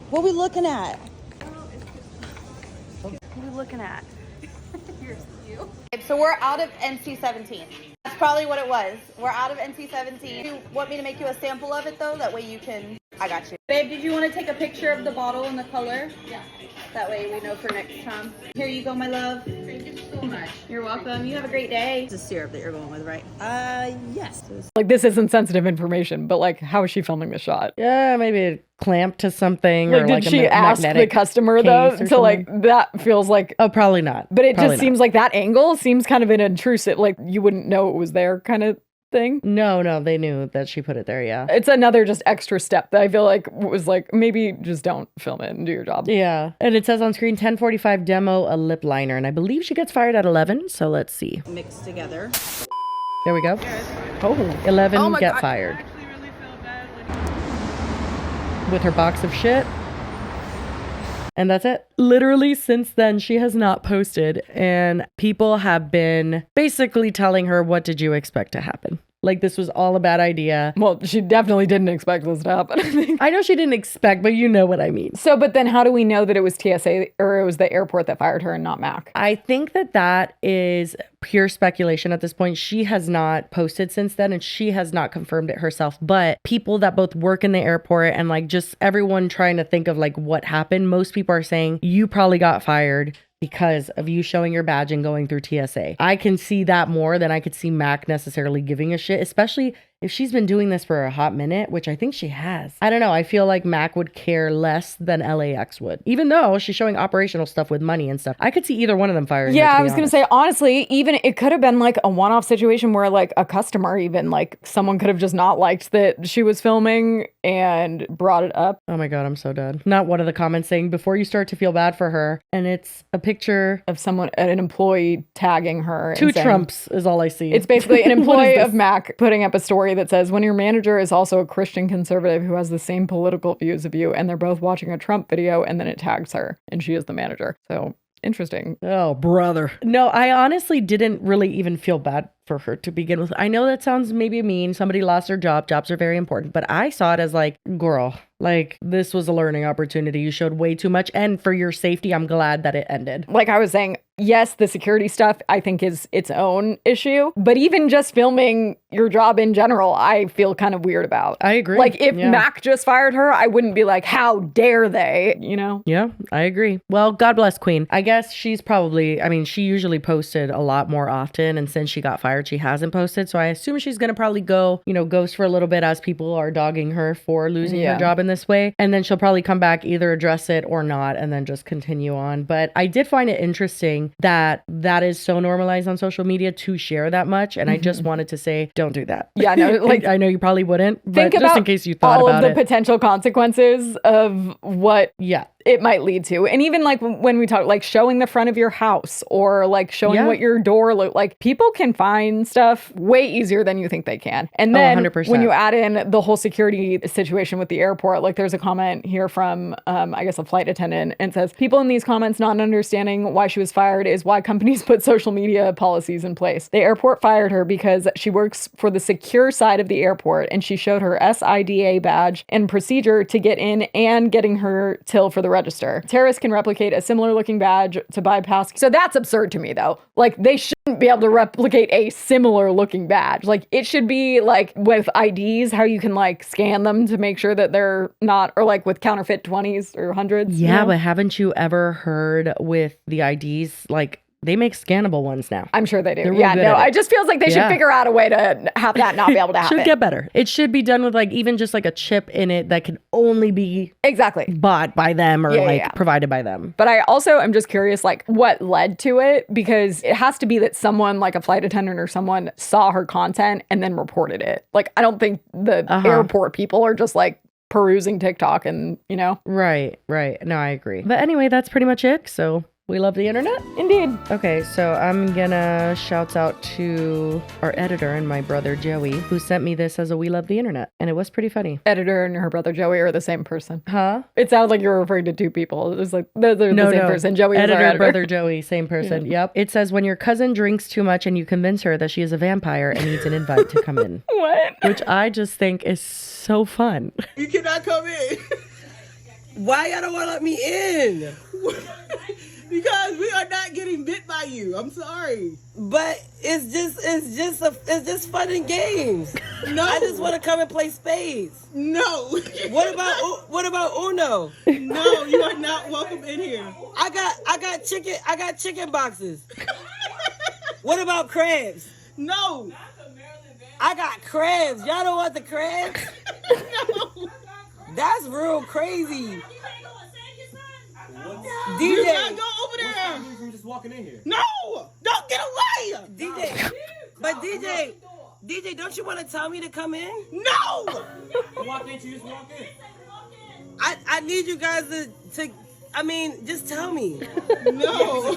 What are we looking at? What are we looking at? Here's you. So we're out of NC-17. That's probably what it was. We're out of NC-17. You want me to make you a sample of it though? That way you can, I got you. Babe, did you want to take a picture of the bottle and the color? Yeah. That way we know for next time. Here you go, my love. Thank you so much. You're welcome. You have a great day. It's a syrup that you're going with, right? Yes. Like this isn't sensitive information, but like how is she filming the shot? Yeah, maybe it clamped to something. Like or did like she a ask the customer though? So like that feels like... Oh, probably not. But it Probably just seems like that angle seems kind of an intrusive, like you wouldn't know it was there kind of thing. No, they knew that she put it there, yeah. It's another just extra step that I feel like was like, maybe just don't film it and do your job. Yeah. And it says on screen 10:45 demo a lip liner. And I believe she gets fired at 11. So let's see. Mixed together. There we go. Oh, 11 Oh my get God. fired. With her box of shit. And that's it. Literally since then, she has not posted and people have been basically telling her, what did you expect to happen? Like this was all a bad idea. Well, she definitely didn't expect this to happen. I know she didn't expect, but you know what I mean. So, but then how do we know that it was TSA or it was the airport that fired her and not Mac? I think that is pure speculation at this point. She has not posted since then and she has not confirmed it herself, but people that both work in the airport and like just everyone trying to think of like what happened, most people are saying you probably got fired because of you showing your badge and going through TSA. I can see that more than I could see Mac necessarily giving a shit, especially if she's been doing this for a hot minute, which I think she has. I don't know. I feel like Mac would care less than LAX would, even though she's showing operational stuff with money and stuff. I could see either one of them firing. Yeah, I was going to say, honestly, even it could have been like a one-off situation where like a customer, even like someone could have just not liked that she was filming and brought it up. Oh my God, I'm so dead. Not one of the comments saying before you start to feel bad for her. And it's a picture of someone, an employee tagging her. Two Trumps is all I see. It's basically an employee of Mac putting up a story that says, when your manager is also a Christian conservative who has the same political views of you and they're both watching a Trump video, and then it tags her and she is the manager. So interesting. Oh, brother. No, I honestly didn't really even feel bad for her to begin with. I know that sounds maybe mean. Somebody lost their job. Jobs are very important. But I saw it as like, girl, like this was a learning opportunity. You showed way too much. And for your safety, I'm glad that it ended. Like I was saying, yes, the security stuff I think is its own issue. But even just filming your job in general, I feel kind of weird about. I agree. Like if Mac just fired her, I wouldn't be like, how dare they, you know? Yeah, I agree. Well, God bless Queen. I guess she's probably, I mean, she usually posted a lot more often. And since she got fired, she hasn't posted. So I assume she's going to probably go, ghost for a little bit as people are dogging her for losing her job in this way. And then she'll probably come back, either address it or not, and then just continue on. But I did find it interesting that is so normalized on social media to share that much. And I just wanted to say, don't do that. Yeah, no, like I know you probably wouldn't, but think just about in case you thought all about of the potential consequences of what it might lead to. And even like when we talk like showing the front of your house or like showing what your door look like, people can find stuff way easier than you think they can. And then 100%. When you add in the whole security situation with the airport, like there's a comment here from I guess a flight attendant, and says people in these comments not understanding why she was fired is why companies put social media policies in place. The airport fired her because she works for the secure side of the airport and she showed her SIDA badge and procedure to get in and getting her till for the register. Terrorists can replicate a similar looking badge to bypass. So that's absurd to me though. Like they shouldn't be able to replicate a similar looking badge. Like it should be like with IDs, how you can like scan them to make sure that they're not, or like with counterfeit 20s or 100s. Yeah, but haven't you ever heard with the IDs, like they make scannable ones now? I'm sure they do. Yeah, no, it just feels like they should figure out a way to have that not be able to happen. Should get better. It should be done with like even just like a chip in it that can only be bought by them or provided by them. But I also am just curious like what led to it, because it has to be that someone like a flight attendant or someone saw her content and then reported it. Like I don't think the airport people are just like perusing TikTok and, Right. No, I agree. But anyway, that's pretty much it. So we love the internet. Indeed. Okay, so I'm gonna shout out to our editor and my brother Joey, who sent me this as a We Love the Internet, and it was pretty funny. Editor and her brother Joey are the same person. Huh? It sounds like you're referring to two people. It was like they're the same person. Joey is our editor. Brother Joey, same person. Yep. It says when your cousin drinks too much and you convince her that she is a vampire and needs an invite to come in. What? Which I just think is so fun. You cannot come in. Why y'all don't want to let me in? Because we are not getting bit by you. I'm sorry. But it's just fun and games. No. I just want to come and play spades. No. What about Uno? No, you are not welcome in here. I got chicken boxes. What about crabs? No. I got crabs. Y'all don't want the crabs? No. That's real crazy. DJ, you gotta go over there. From just walking in here. No, don't get away, DJ. But DJ, don't you want to tell me to come in? No. Walk in, you just walk in. I need you guys to. I mean, just tell me. No.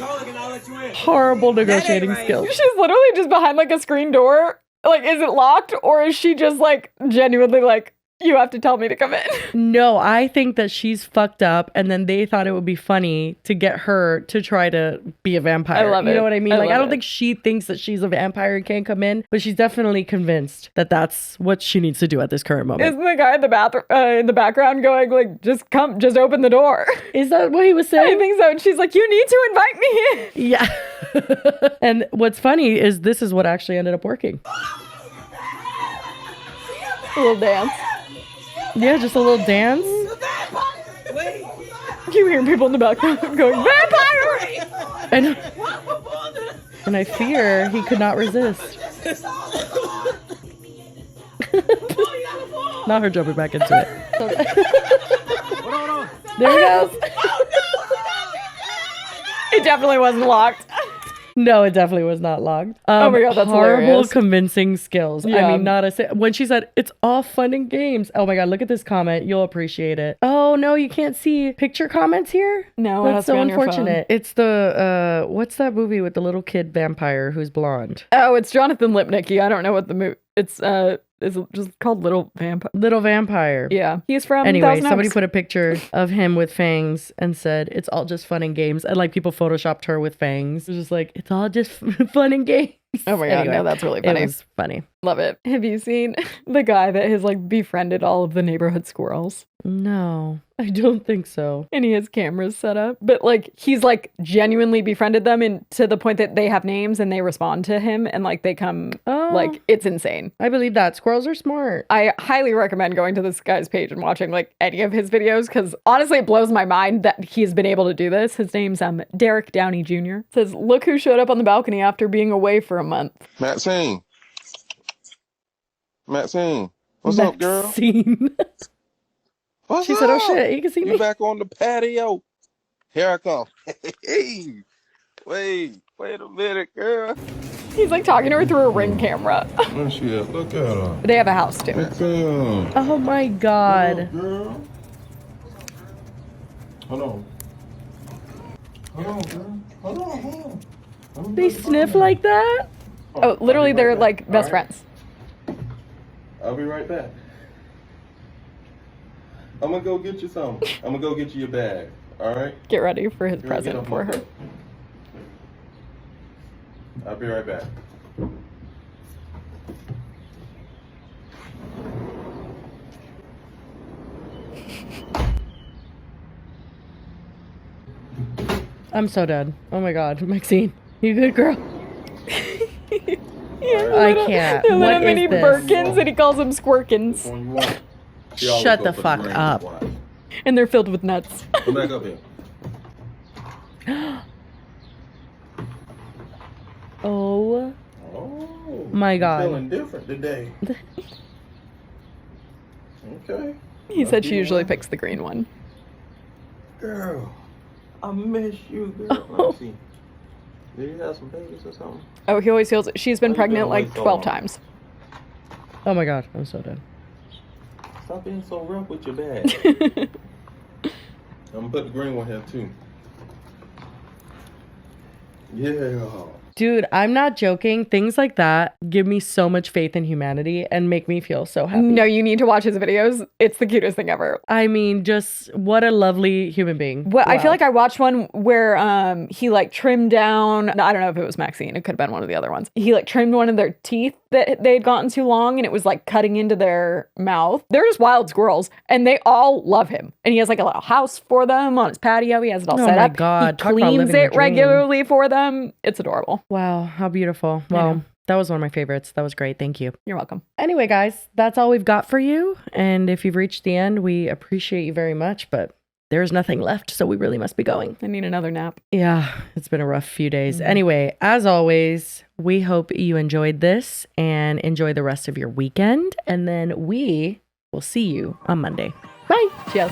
Horrible negotiating skills. She's literally just behind like a screen door. Like, is it locked or is she just like genuinely like, You have to tell me to come in. No, I think that she's fucked up, and then they thought it would be funny to get her to try to be a vampire. I love it. You know what I mean? I Like, I love don't it. think she thinks that she's a vampire and can't come in, but she's definitely convinced that that's what she needs to do at this current moment. Isn't the guy in the bathroom in the background going like, just come, just open the door? Is that what he was saying? I think so. And she's like, you need to invite me in. Yeah. And what's funny is this is what actually ended up working. A little dance. Yeah, just a little dance. You hear people in the background going, vampire! And I fear he could not resist. Not her jumping back into it. There he goes. It definitely wasn't locked. No, it definitely was not logged. Oh my God, that's horrible hilarious. convincing skills. Yeah. I mean, not when she said it's all fun and games. Oh my God, look at this comment. You'll appreciate it. Oh no, you can't see picture comments here. No, it has that's to so be on your phone. unfortunate. It's the what's that movie with the little kid vampire who's blonde? Oh, it's Jonathan Lipnicki. I don't know what the movie. It's just called Little Vampire. Little Vampire. Yeah, he's from. Anyway, 1000 somebody Hours. put a picture of him with fangs and said it's all just fun and games, and like people photoshopped her with fangs. It was just like it's all just fun and games. Oh my God, Anyway, no, that's really funny. It was funny. Love it. Have you seen the guy that has like befriended all of the neighborhood squirrels? No, I don't think so. And he has cameras set up, but like he's like genuinely befriended them, and to the point that they have names and they respond to him, and like they come. Like it's insane. I believe that squirrels are smart. I highly recommend going to this guy's page and watching like any of his videos, because honestly it blows my mind that he's been able to do this. His name's Derek Downey Jr. It says, look who showed up on the balcony after being away for a month. Maxine. What's up, girl? Maxine. What's She up? said, oh shit, you can see You me. back on the patio. Here I come. Hey, wait a minute, girl. He's like talking to her through a Ring camera. Where she at? Look at her. They have a house too. Maxine. Oh my God. Girl. Hold on. Hold on, girl. Hold on. They sniff like that? Oh, literally they're like best friends. I'll be right back. I'm gonna go get you something. I'm gonna go get you your bag. All right? Get ready for his You're gonna get present off for my her. butt. I'll be right back. I'm so dead. Oh my God, Maxine, you good girl? I can't. They're What little is mini this? Birkins, and he calls them Squirkins. Shut the fuck up. And they're filled with nuts. Come back up here. Oh Oh, my God. feeling different today. Okay. He said she usually picks the green one. Girl, I miss you, girl. Let me see. Do you have some babies or something? Oh, he always feels she's been Why you pregnant gonna wait like so 12 long? times. Oh my God, I'm so dead. Stop being so rough with your bag. I'm gonna put the green one here too. Yeah. Dude, I'm not joking. Things like that give me so much faith in humanity and make me feel so happy. No, you need to watch his videos. It's the cutest thing ever. I mean, just what a lovely human being. What I Wow. feel like I watched one where he like trimmed down, I don't know if it was Maxine, it could have been one of the other ones. He like trimmed one of their teeth that they'd gotten too long, and it was like cutting into their mouth. They're just wild squirrels, and they all love him. And he has like a little house for them on his patio. He has it all Oh set my up. God, He talk about cleans living the it dream. regularly for them. It's adorable. Wow, how beautiful. I know. Well, that was one of my favorites. That was great. Thank you. You're welcome. Anyway, guys, that's all we've got for you. And if you've reached the end, we appreciate you very much, but there's nothing left, so we really must be going. I need another nap. Yeah, it's been a rough few days. Anyway, as always, we hope you enjoyed this and enjoy the rest of your weekend. And then we will see you on Monday. Bye. Cheers.